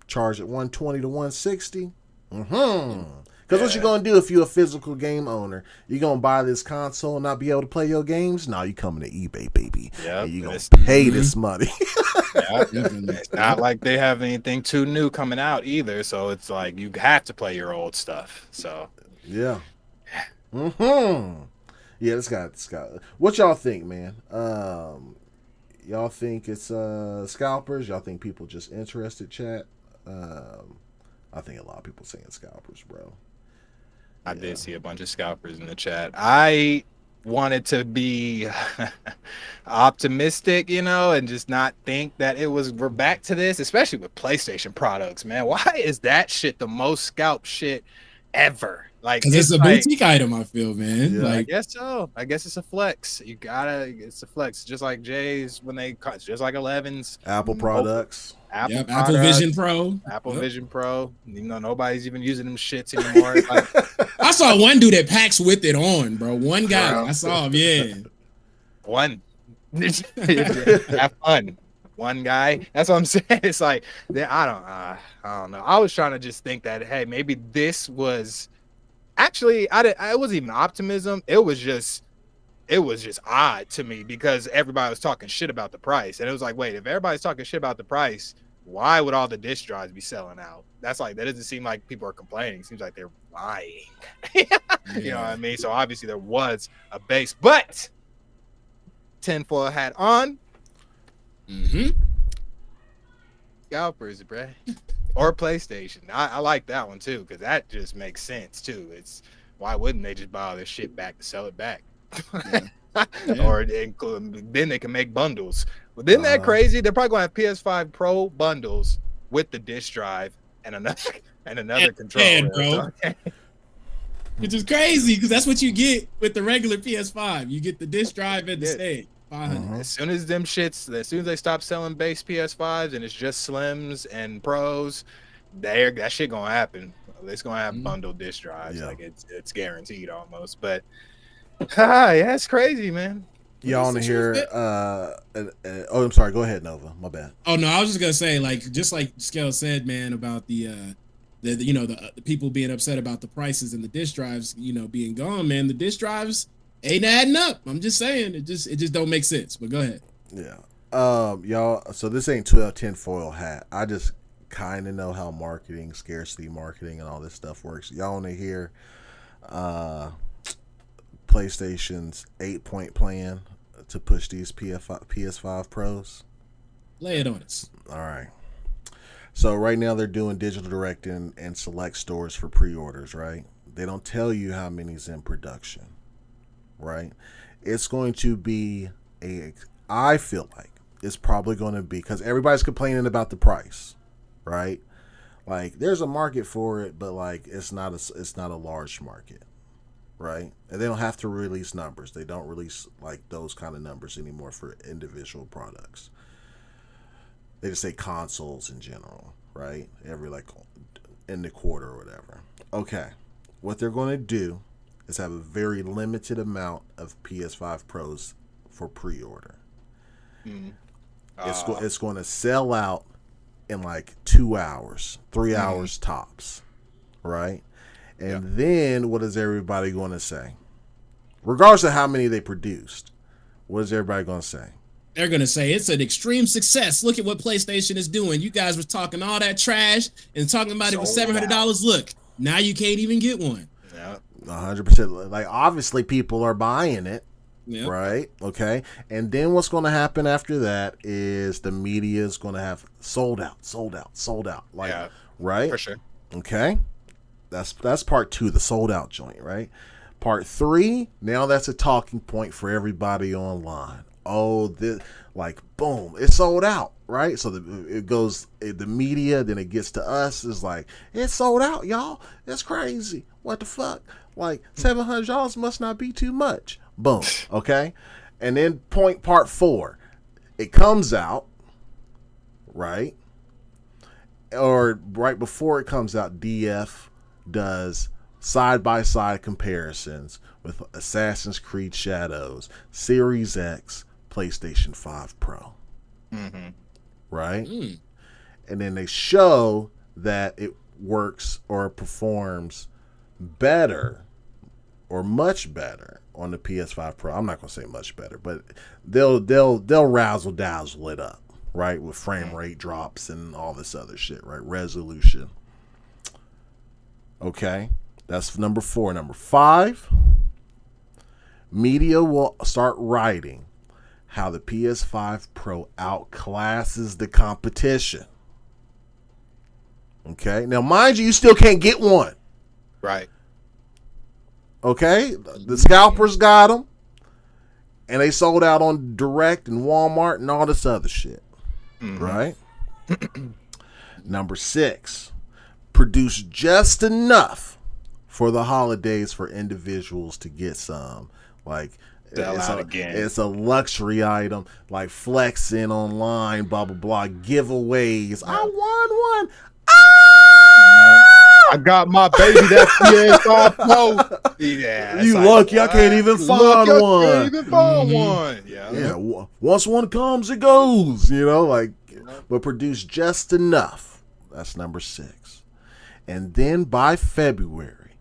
charge at 120 to 160. Because what you gonna do if you a physical game owner? You gonna buy this console and not be able to play your games? No, you coming to eBay, baby. Yeah, and you gonna pay this money. It's not like they have anything too new coming out either, so it's like you have to play your old stuff. So yeah. Yeah, this guy. What y'all think, man? Y'all think it's scalpers? Y'all think people just interested? Chat. I think a lot of people saying scalpers, bro. I did see a bunch of scalpers in the chat. I wanted to be optimistic, and just not think that we're back to this, especially with PlayStation products, man. Why is that shit the most scalp shit ever? Like, it's a boutique item, I feel, man. Yeah. Like, I guess so. I guess it's a flex. It's a flex. Just like Jay's just like 11's. Apple products. Apple Vision Pro. Apple Vision Pro. Nobody's even using them shits anymore. I saw one dude at PAX with it on, bro. One guy. I saw him, yeah. One. Have fun. One guy. That's what I'm saying. It's like, I don't know. I was trying to just think that, hey, maybe this was... Actually, it wasn't even optimism. It was just odd to me because everybody was talking shit about the price. And it was like, wait, if everybody's talking shit about the price, why would all the disk drives be selling out? That doesn't seem like people are complaining. It seems like they're lying. You know what I mean? So obviously there was a base, but tinfoil hat on. Scalpers, bruh. Or PlayStation. I like that one too, because that just makes sense too. It's why wouldn't they just buy all their shit back to sell it back? Or then they can make bundles. But isn't that crazy? They're probably gonna have PS5 Pro bundles with the disc drive and another controller. Bro. Which is crazy because that's what you get with the regular PS5. You get the disc drive and the stand. As soon as they stop selling base PS5s and it's just Slims and Pros, that shit gonna happen. It's gonna have bundled disc drives. Like it's guaranteed almost. But it's crazy, man. Y'all want to hear? I'm sorry. Go ahead, Nova. My bad. Oh no, I was just gonna say, just like Skell said, man, about the people being upset about the prices and the disc drives, being gone, man. The disc drives ain't adding up. I'm just saying, it just don't make sense. But go ahead. Yeah. Y'all. So this ain't 12-10 foil hat. I just kind of know how scarcity marketing, and all this stuff works. Y'all want to hear? PlayStation's 8-point plan to push these PS5 Pros. Lay it on us. All right. So right now they're doing digital direct and select stores for pre-orders, right? They don't tell you how many's in production, right? It's going to be I feel like it's probably going to be, because everybody's complaining about the price, right? Like there's a market for it, but like it's not a large market. Right? And they don't have to release numbers. They don't release like those kind of numbers anymore for individual products. They just say consoles in general, right? Every in the quarter or whatever. Okay. What they're going to do is have a very limited amount of PS5 Pros for pre-order. It's going to sell out in like 2 hours, 3 hours tops, right? And then what is everybody going to say? Regardless of how many they produced, what is everybody going to say? They're going to say it's an extreme success. Look at what PlayStation is doing. You guys were talking all that trash and talking about it was $700. Look, now you can't even get one. Yeah, 100%. Like obviously people are buying it, right? Okay. And then what's going to happen after that is the media is going to have sold out. Like, right? For sure. Okay. That's part 2, the sold out joint, right? Part 3, now that's a talking point for everybody online. Oh, boom, it's sold out, right? So it goes, the media, then it gets to us, it's like, it's sold out, y'all. It's crazy. What the fuck? Like, $700 must not be too much. Boom, okay? And then part 4, it comes out, right? Or right before it comes out, DF does side-by-side comparisons with Assassin's Creed Shadows, Series X, PlayStation 5 Pro. right? And then they show that it works or performs better or much better on the PS5 Pro. I'm not gonna say much better, but they'll razzle dazzle it up, right? With frame rate drops and all this other shit, right? Resolution. Okay, that's number 4. Number 5, media will start writing how the PS5 Pro outclasses the competition. Okay, now mind you still can't get one. Right. Okay, the scalpers got them, and they sold out on Direct and Walmart and all this other shit. Right. Number 6, produce just enough for the holidays for individuals to get some. Like, it's a luxury item, like flexing online, blah blah blah, giveaways. I won one. I got my baby that PS5 Pro. Yeah, you lucky I can't even find one. Yeah. Once one comes, it goes. You know, like, but produce just enough. That's number 6, and then by February,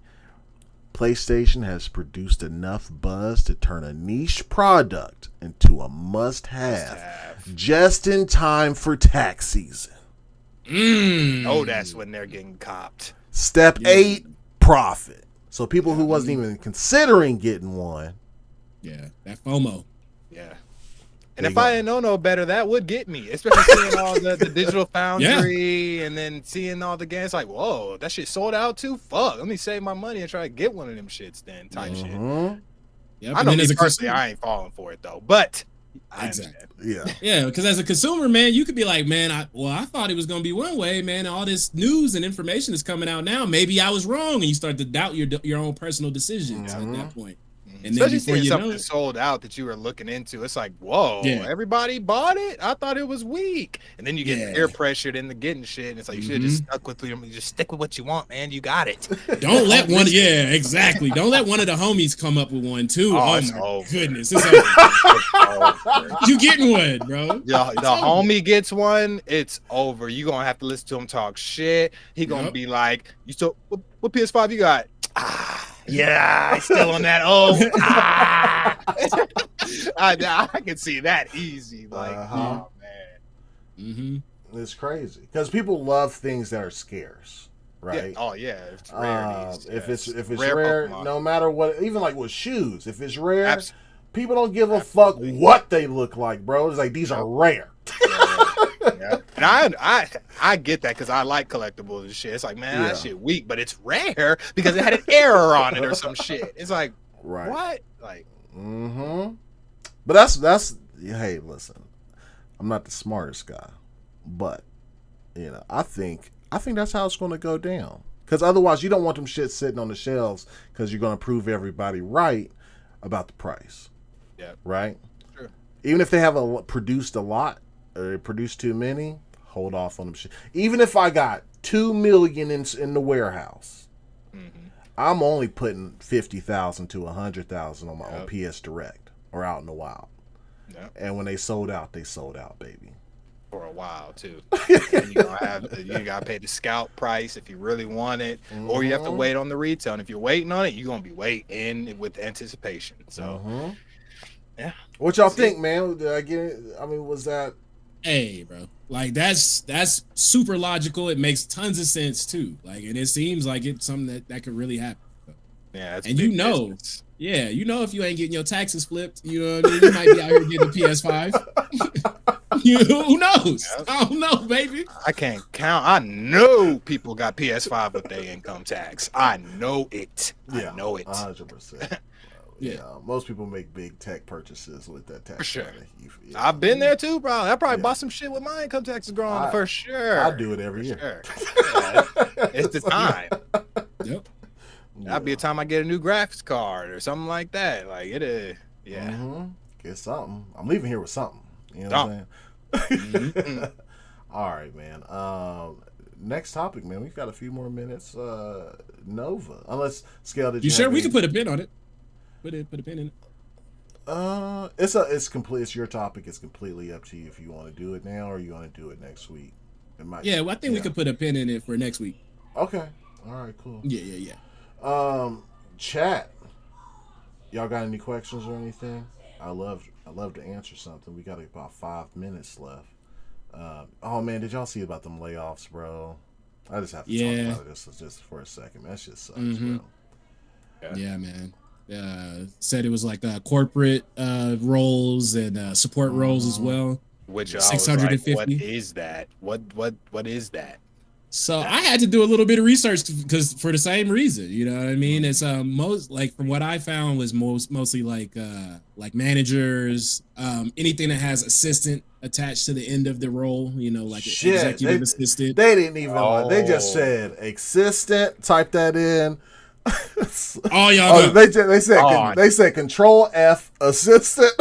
PlayStation has produced enough buzz to turn a niche product into a must-have just in time for tax season. Oh, that's when they're getting copped. Step 8, profit. So people who wasn't even considering getting one. Yeah, that FOMO. Yeah. And if I didn't know no better, that would get me, especially seeing all the digital foundry and then seeing all the games. Like, whoa, that shit sold out too? Fuck, let me save my money and try to get one of them shits then, type shit. Yep. I know me personally, I ain't falling for it though, but exactly. Yeah, because as a consumer, man, you could be like, man, I thought it was going to be one way, man. All this news and information is coming out now. Maybe I was wrong, and you start to doubt your own personal decisions at that point. And especially seeing something sold out that you were looking into, it's like, whoa, everybody bought it? I thought it was weak. And then you get peer pressured into getting shit, and it's like, you should have just stuck with them. You just stick with what you want, man. You got it. Don't let one, exactly. Don't let one of the homies come up with one, too. Oh my goodness. It's over. You getting one, bro. The homie gets one, it's over. You're going to have to listen to him talk shit. He going to be like, you still, what PS5 you got? Yeah, I still on that. I can see that easy. Like, oh man, it's crazy because people love things that are scarce, right? Yeah. Oh yeah, it's rarities. If it's rare, no matter what, even like with shoes, if it's rare, people don't give a fuck what they look like, bro. It's like these are rare. And I get that because I like collectibles and shit. It's like, man, that shit weak, but it's rare because it had an error on it or some shit. It's like, what? Like, But that's hey, listen, I'm not the smartest guy, but I think that's how it's going to go down. Because otherwise, you don't want them shit sitting on the shelves because you're going to prove everybody right about the price. Yeah. Right. Sure. Even if they have produced a lot or produced too many, hold off on them shit. Even if I got 2 million in the warehouse, I'm only putting 50,000 to 100,000 on my own PS Direct or out in the wild. Yeah. And when they sold out, baby. For a while too. And you gotta pay the scout price if you really want it, or you have to wait on the retail. And if you're waiting on it, you're gonna be waiting with anticipation. So, yeah. What y'all think, man? Did I get it? I mean, was that? Hey, bro. Like that's super logical. It makes tons of sense too. Like, and it seems like it's something that could really happen. Yeah, and business. If you ain't getting your taxes flipped, you know what I mean? You might be out here getting a PS5. Who knows? Yep. I don't know, baby. I can't count. I know people got PS5 with their income tax. I know it. Yeah, I know it. 100%. Yeah, most people make big tech purchases with that tax. For sure. money. I've been there too, bro. I probably bought some shit with my income taxes growing for sure. I do it every year. Sure. It's the time. Yep. That'll be a time I get a new graphics card or something like that. Like it is. Yeah. Get something. I'm leaving here with something. You know what I'm saying? All right, man. Next topic, man. We've got a few more minutes. Nova. Unless Scale, did you sure we can put a pin on it? Put a pin in it. It's your topic. It's completely up to you if you want to do it now or you want to do it next week. I think we could put a pin in it for next week. Okay. All right. Cool. Yeah. Chat. Y'all got any questions or anything? I love to answer something. We got about 5 minutes left. Oh man, did y'all see about them layoffs, bro? I just have to talk about it just for a second. That shit sucks, bro. Yeah, man. Said it was like corporate roles and support roles as well. Which 650. What is that? What is that? So I had to do a little bit of research because for the same reason, you know what I mean? It's most like from what I found was mostly like managers, anything that has assistant attached to the end of the role, you know, like executive assistant. They didn't even they just said assistant, type that in. Oh, y'all know. They said Control F assistant.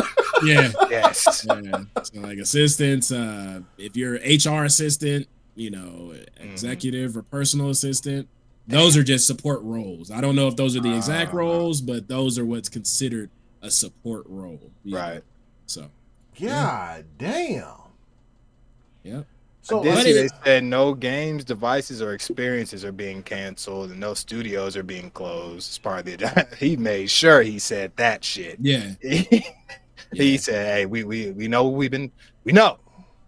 Yeah. Yes. Yeah. So like assistants, if you're HR assistant, you know, executive or personal assistant, those are just support roles. I don't know if those are the exact roles, but those are what's considered a support role. Right. Know? So. God damn. Yep. So they said no games, devices, or experiences are being canceled, and no studios are being closed. As part of the, he made sure he said that shit. Yeah. He said, "Hey, we know we know,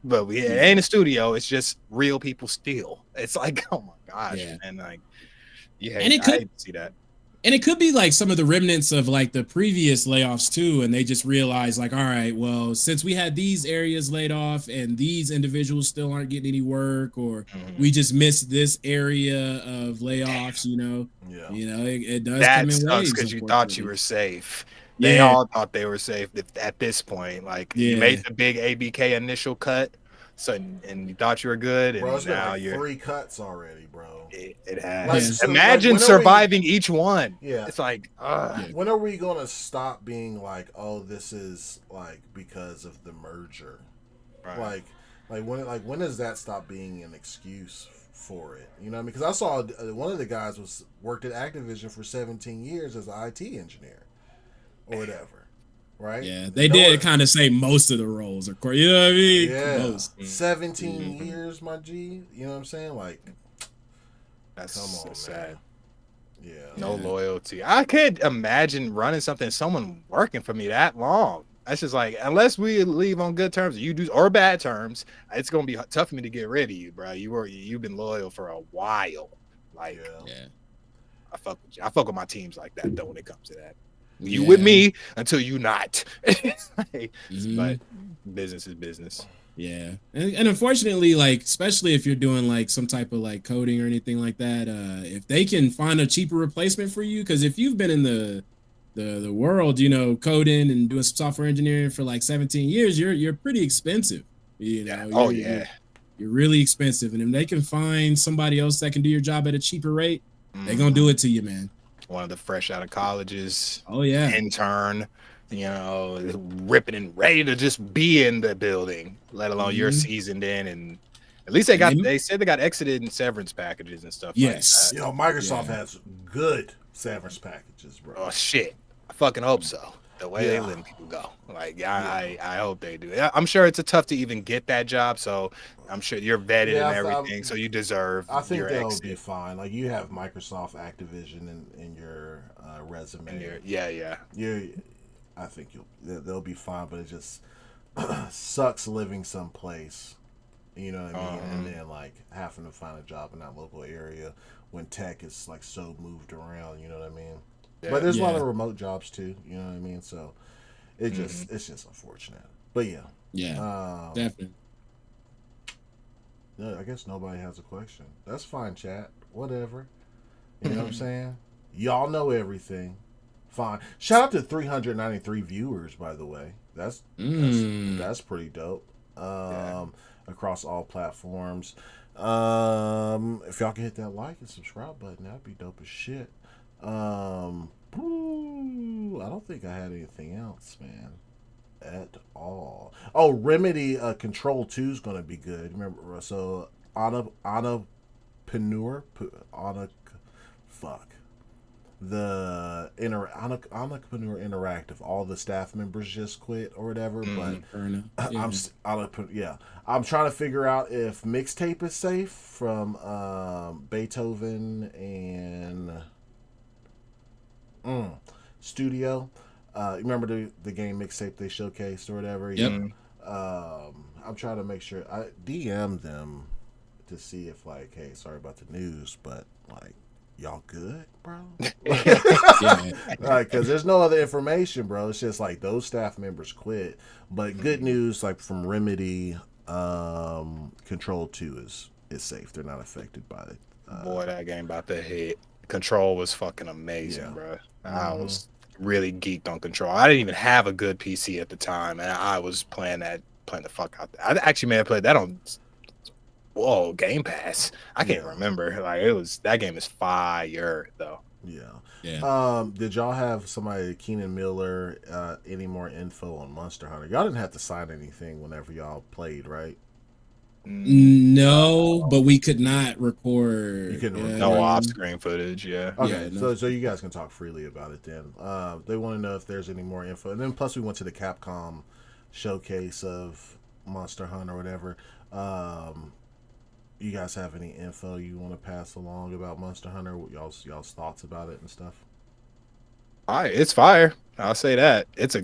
but it ain't a studio. It's just real people still." It's like, oh my gosh, and like, and I hate to see that. And it could be like some of the remnants of like the previous layoffs too. And they just realized like, all right, well, since we had these areas laid off and these individuals still aren't getting any work, or we just missed this area of layoffs, you know, it does come in waves. Because you thought you were safe. They all thought they were safe at this point. Like you made the big ABK initial cut. So and you thought you were good, and bro, now like you're 3 cuts already, bro. It has. Like, imagine surviving each one. Yeah, it's like, when are we gonna stop being like, oh, this is like because of the merger? Right. When does that stop being an excuse for it? You know what I mean? Because I saw one of the guys worked at Activision for 17 years as an IT engineer or whatever. Right? Yeah, they did kind of say most of the roles, of course. You know what I mean? Yeah, most. 17 years, my G. You know what I'm saying? Like, that's so sad. Man. Yeah, no loyalty. I can't imagine running something, someone working for me that long. That's just like, unless we leave on good terms, you do or bad terms, it's gonna be tough for me to get rid of you, bro. You've been loyal for a while. Like, I fuck with you. I fuck with my teams like that though when it comes to that. You with me until you not. But business is business. Yeah. And unfortunately, like, especially if you're doing like some type of like coding or anything like that, if they can find a cheaper replacement for you, because if you've been in the world, you know, coding and doing some software engineering for like 17 years, you're pretty expensive. You know, you're really expensive. And if they can find somebody else that can do your job at a cheaper rate, they're gonna do it to you, man. One of the fresh out of colleges, intern, you know, ripping and ready to just be in the building, let alone you're seasoned in. And at least they said they got exited in severance packages and stuff. Yes. Like that. Microsoft has good severance packages, bro. Oh shit. I fucking hope so. The way they letting people go. Like, I hope they do. I'm sure it's tough to even get that job, so I'm sure you're vetted and everything, so you deserve. I think they'll be fine. Like, you have Microsoft Activision in your resume. I think they'll be fine, but it just sucks living someplace. You know what I mean? And then like having to find a job in that local area when tech is like so moved around. You know what I mean? Yeah. But there's a lot of remote jobs too. You know what I mean? So it's just unfortunate. But definitely. Yeah, I guess nobody has a question. That's fine, chat. Whatever. You know what I'm saying? Y'all know everything. Fine. Shout out to 393 viewers, by the way. That's pretty dope. Across all platforms. If y'all can hit that like and subscribe button, that'd be dope as shit. I don't think I had anything else, man, at all. Oh, Remedy Control 2 is gonna be good. Remember, so the Entrepreneur Interactive, all the staff members just quit or whatever. But I'm trying to figure out if Mixtape is safe from Beethoven and Studio. Remember the game Mixtape they showcased or whatever? Yep. I'm trying to make sure I DM them to see if like, hey, sorry about the news, but like, y'all good, bro? Like, because there's no other information, bro. It's just like those staff members quit. But good news, like from Remedy, Control 2 is safe. They're not affected by it. Boy, that game about to hit. Control was fucking amazing, bro. I was really geeked on Control. I didn't even have a good PC at the time, and I was playing the fuck out there. I actually may have played that on Game Pass. I can't remember. Like that game is fire though. Yeah. Did y'all have somebody, Keenan Miller, any more info on Monster Hunter? Y'all didn't have to sign anything whenever y'all played, right? No, but we could not record. You couldn't record. No off-screen footage. Yeah. Okay, so you guys can talk freely about it then. They want to know if there's any more info, and then plus we went to the Capcom showcase of Monster Hunter or whatever. You guys have any info you want to pass along about Monster Hunter? Y'all's thoughts about it and stuff? It's fire. I'll say that. It's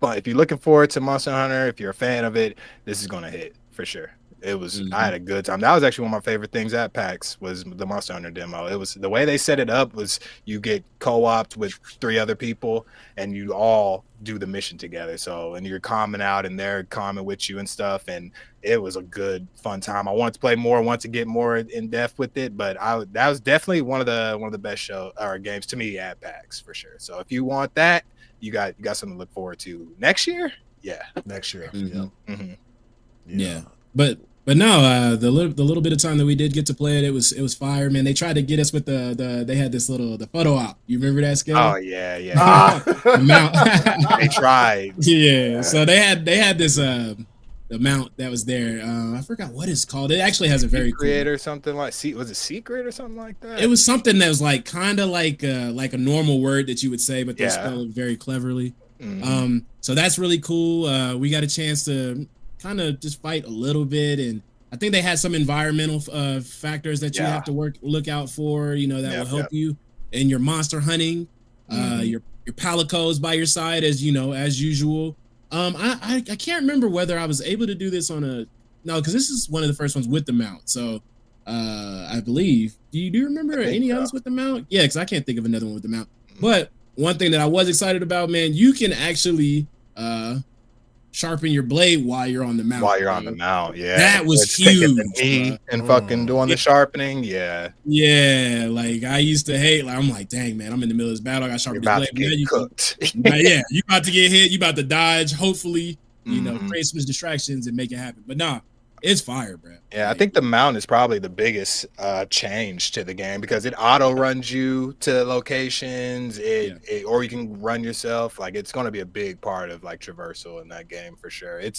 fun. If you're looking forward to Monster Hunter, if you're a fan of it, this is gonna hit for sure. It was. I had a good time. That was actually one of my favorite things at PAX was the Monster Hunter demo. It was the way they set it up was you get co-opted with 3 other people and you all do the mission together. So and you're calming out and they're calming with you and stuff. And it was a good fun time. I wanted to play more, wanted to get more in depth with it, but that was definitely one of the best games to me at PAX for sure. So if you want that, you got something to look forward to next year. Yeah, next year. Yeah. But no, the little bit of time that we did get to play it, it was fire, man. They tried to get us with they had this the photo op. You remember that skill? Oh yeah. Mount. They tried. Yeah. So they had this the mount that was there. I forgot what it's called. It actually has a very Secret or something like was it Secret or something like that? It was something that was like kind of like a normal word that you would say, but they spell it very cleverly. So that's really cool. We got a chance to kind of just fight a little bit, and I think they had some environmental factors that you have to look out for, that will help you in your monster hunting. Your palicos by your side as usual. I can't remember whether I was able to do this because this is one of the first ones with the mount, so I believe. Do you remember any others with the mount? Yeah, because I can't think of another one with the mount. But one thing that I was excited about, man, you can actually sharpen your blade while you're on the mount. Yeah. That was huge. And fucking doing the sharpening, yeah. Yeah, like I used to hate, I'm like, dang, man, I'm in the middle of this battle, I got to sharpen this blade. You cooked. You about to get hit, you about to dodge, hopefully, create some distractions and make it happen. But nah, it's fire, bro. Yeah, I think the mount is probably the biggest change to the game because it auto runs you to locations, or you can run yourself. Like it's going to be a big part of like traversal in that game for sure. I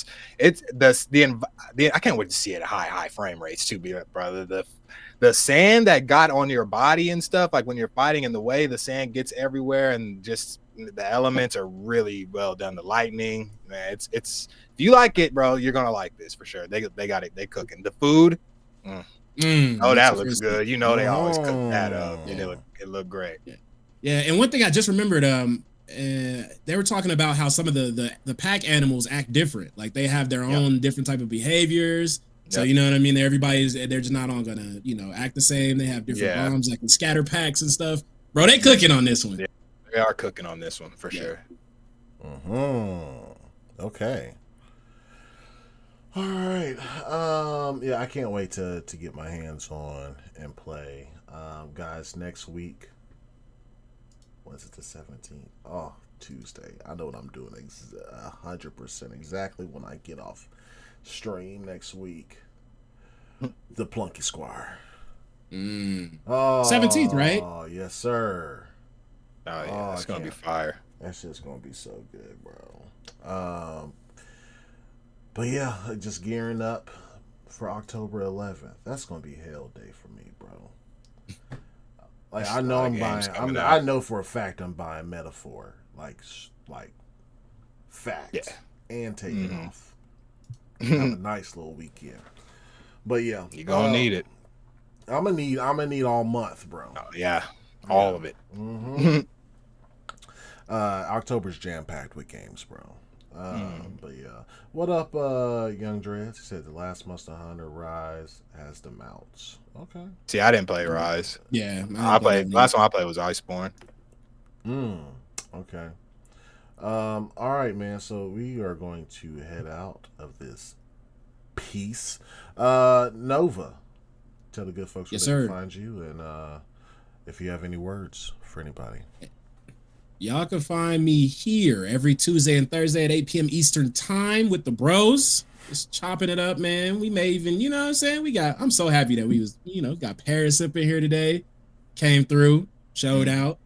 can't wait to see it at high frame rates too, brother. The sand that got on your body and stuff, like when you're fighting in the way, the sand gets everywhere, and just the elements are really well done. The lightning, man, it's. If you like it, bro, you're gonna like this for sure. They got it. They cooking the food. That looks good. They always cook that up, and it looked great. Yeah, and one thing I just remembered, they were talking about how some of the pack animals act different. Like they have their own different type of behaviors. So you know what I mean. They're just not all gonna act the same. They have different bombs that can scatter packs and stuff. Bro, they cooking on this one. Yeah, they are cooking on this one for sure. Okay. All right. I can't wait to get my hands on and play. Guys, next week, was it the 17th? Oh, Tuesday. I know what I'm doing 100% exactly when I get off stream next week. The Plunky Squire. 17th, right? Oh, yes, sir. Oh, yeah. It's going to be fire. That's just going to be so good, bro. But yeah, just gearing up for October 11th. That's going to be hell day for me, bro. Like I know I'm buying. I know for a fact I'm buying Metaphor. Like facts. Yeah. And taking off. Have a nice little weekend. But yeah, you're gonna need it. I'm gonna need all month, bro. Oh, yeah, all of it. October's jam packed with games, bro. But yeah, what up, Young Dreads? He said the last Monster Hunter Rise has the mounts. Okay. See, I didn't play Rise. Yeah, I played. Last one I played was Iceborne. Okay. All right, man. So we are going to head out of this piece. Nova, tell the good folks where they can find you, and if you have any words for anybody. Y'all can find me here every Tuesday and Thursday at 8 p.m. Eastern time with the bros. Just chopping it up, man. We may even, you know what I'm saying? I'm so happy that we was, got Parris up in here today. Came through, showed out,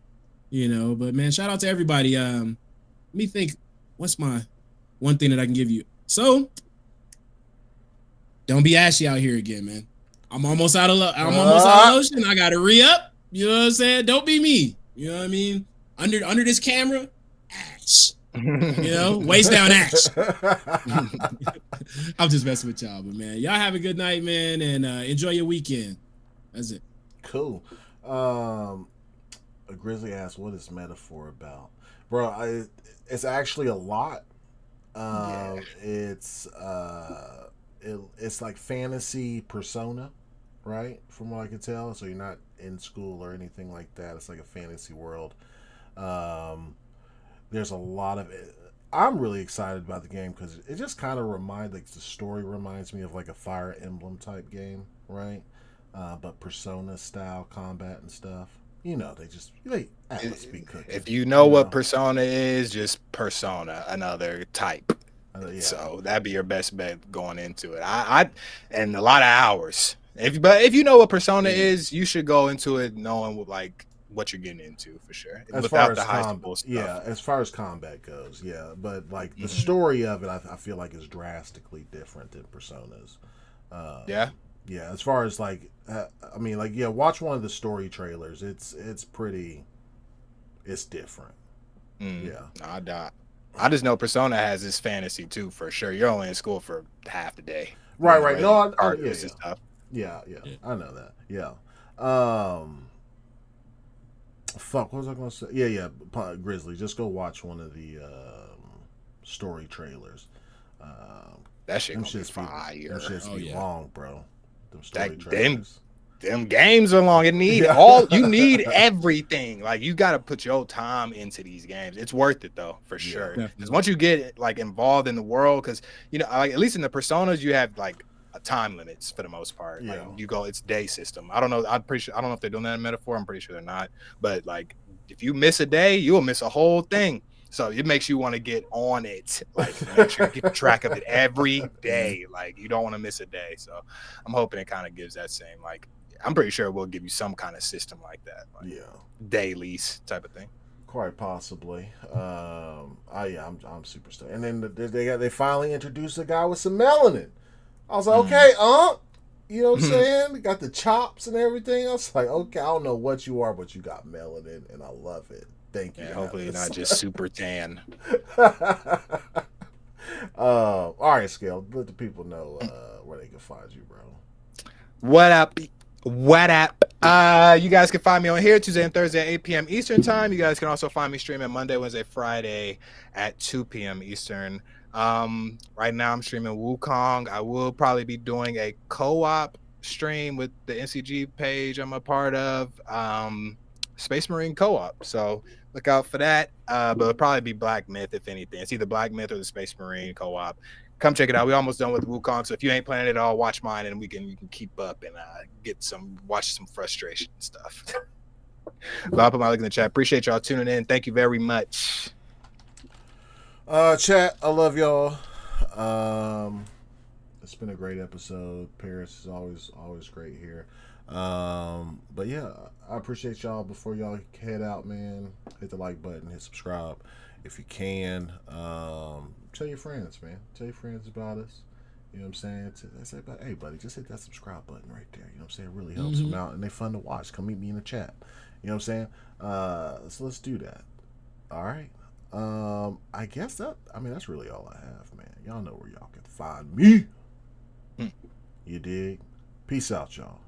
but man, shout out to everybody. Let me think, what's my one thing that I can give you? So, don't be ashy out here again, man. I'm almost out of lotion. I got to re-up. You know what I'm saying? Don't be me. You know what I mean? Under this camera, ash. Waist down ash. I'm just messing with y'all, but man, y'all have a good night, man, and enjoy your weekend. That's it. Cool. A Grizzly asked, "What is Metaphor about, bro?" It's actually a lot. It's like fantasy Persona, right? From what I can tell. So you're not in school or anything like that. It's like a fantasy world. There's a lot of it. I'm really excited about the game because it just kind of the story reminds me of like a Fire Emblem type game, right? But Persona style combat and stuff. They Atlas be cooking. If you know what Persona is, just Persona, another type. Yeah. So that'd be your best bet going into it. And a lot of hours. If you know what Persona is, you should go into it knowing what you're getting into for sure. Without the high school stuff. Yeah, as far as combat goes, yeah. But the story of it, I feel like is drastically different than Persona's. Yeah. Yeah, as far as watch one of the story trailers. It's different. Yeah. No, I just know Persona has this fantasy too, for sure. You're only in school for half the day. Right. Really No, stuff. Yeah. I know that. Yeah. Fuck, what was I going to say? Yeah. Grizzly, just go watch one of the story trailers. That shit gonna be fire. Them shits be long, bro. Them story trailers. Them games are long. You need everything. Like, you got to put your time into these games. It's worth it though, for sure. Because once you get involved in the world, because at least in the Personas, you have time limits for the most part. Yeah. It's day system. I don't know. I'm pretty sure. I don't know if they're doing that in Metaphor. I'm pretty sure they're not. But if you miss a day, you'll miss a whole thing. So it makes you want to get on it, make sure you keep track of it every day. You don't want to miss a day. So I'm hoping it kind of gives that same, I'm pretty sure it will give you some kind of system like that. Day lease type of thing. Quite possibly. I'm super stoked. And then they finally introduced a guy with some melanin. I was like, okay, you know what I'm saying? They got the chops and everything. I was like, okay, I don't know what you are, but you got melanin, and I love it. Thank you. Yeah, hopefully you're not just super tan. All right, Scale. Let the people know where they can find you, bro. What up? You guys can find me on here Tuesday and Thursday at 8 p.m. Eastern time. You guys can also find me streaming Monday, Wednesday, Friday at 2 p.m. Eastern. Right now I'm streaming Wukong. I will probably be doing a co-op stream with the NCG page I'm a part of, Space Marine co-op. So look out for that. But it'll probably be Black Myth, if anything. It's either Black Myth or the Space Marine co-op. Come check it out. We're almost done with Wukong. So if you ain't playing it all, watch mine, and you can keep up and watch some frustration and stuff. But I'll put my link in the chat. Appreciate y'all tuning in. Thank you very much. Chat, I love y'all. It's been a great episode. Parris is always great here. But yeah, I appreciate y'all. Before y'all head out, man, hit the like button, hit subscribe if you can. Tell your friends, man. Tell your friends about us. You know what I'm saying? I say, hey, buddy, just hit that subscribe button right there. You know what I'm saying? It really helps them out, and they're fun to watch. Come meet me in the chat. You know what I'm saying? So let's do that. All right. I guess that's really all I have, man. Y'all know where y'all can find me. You dig? Peace out, y'all.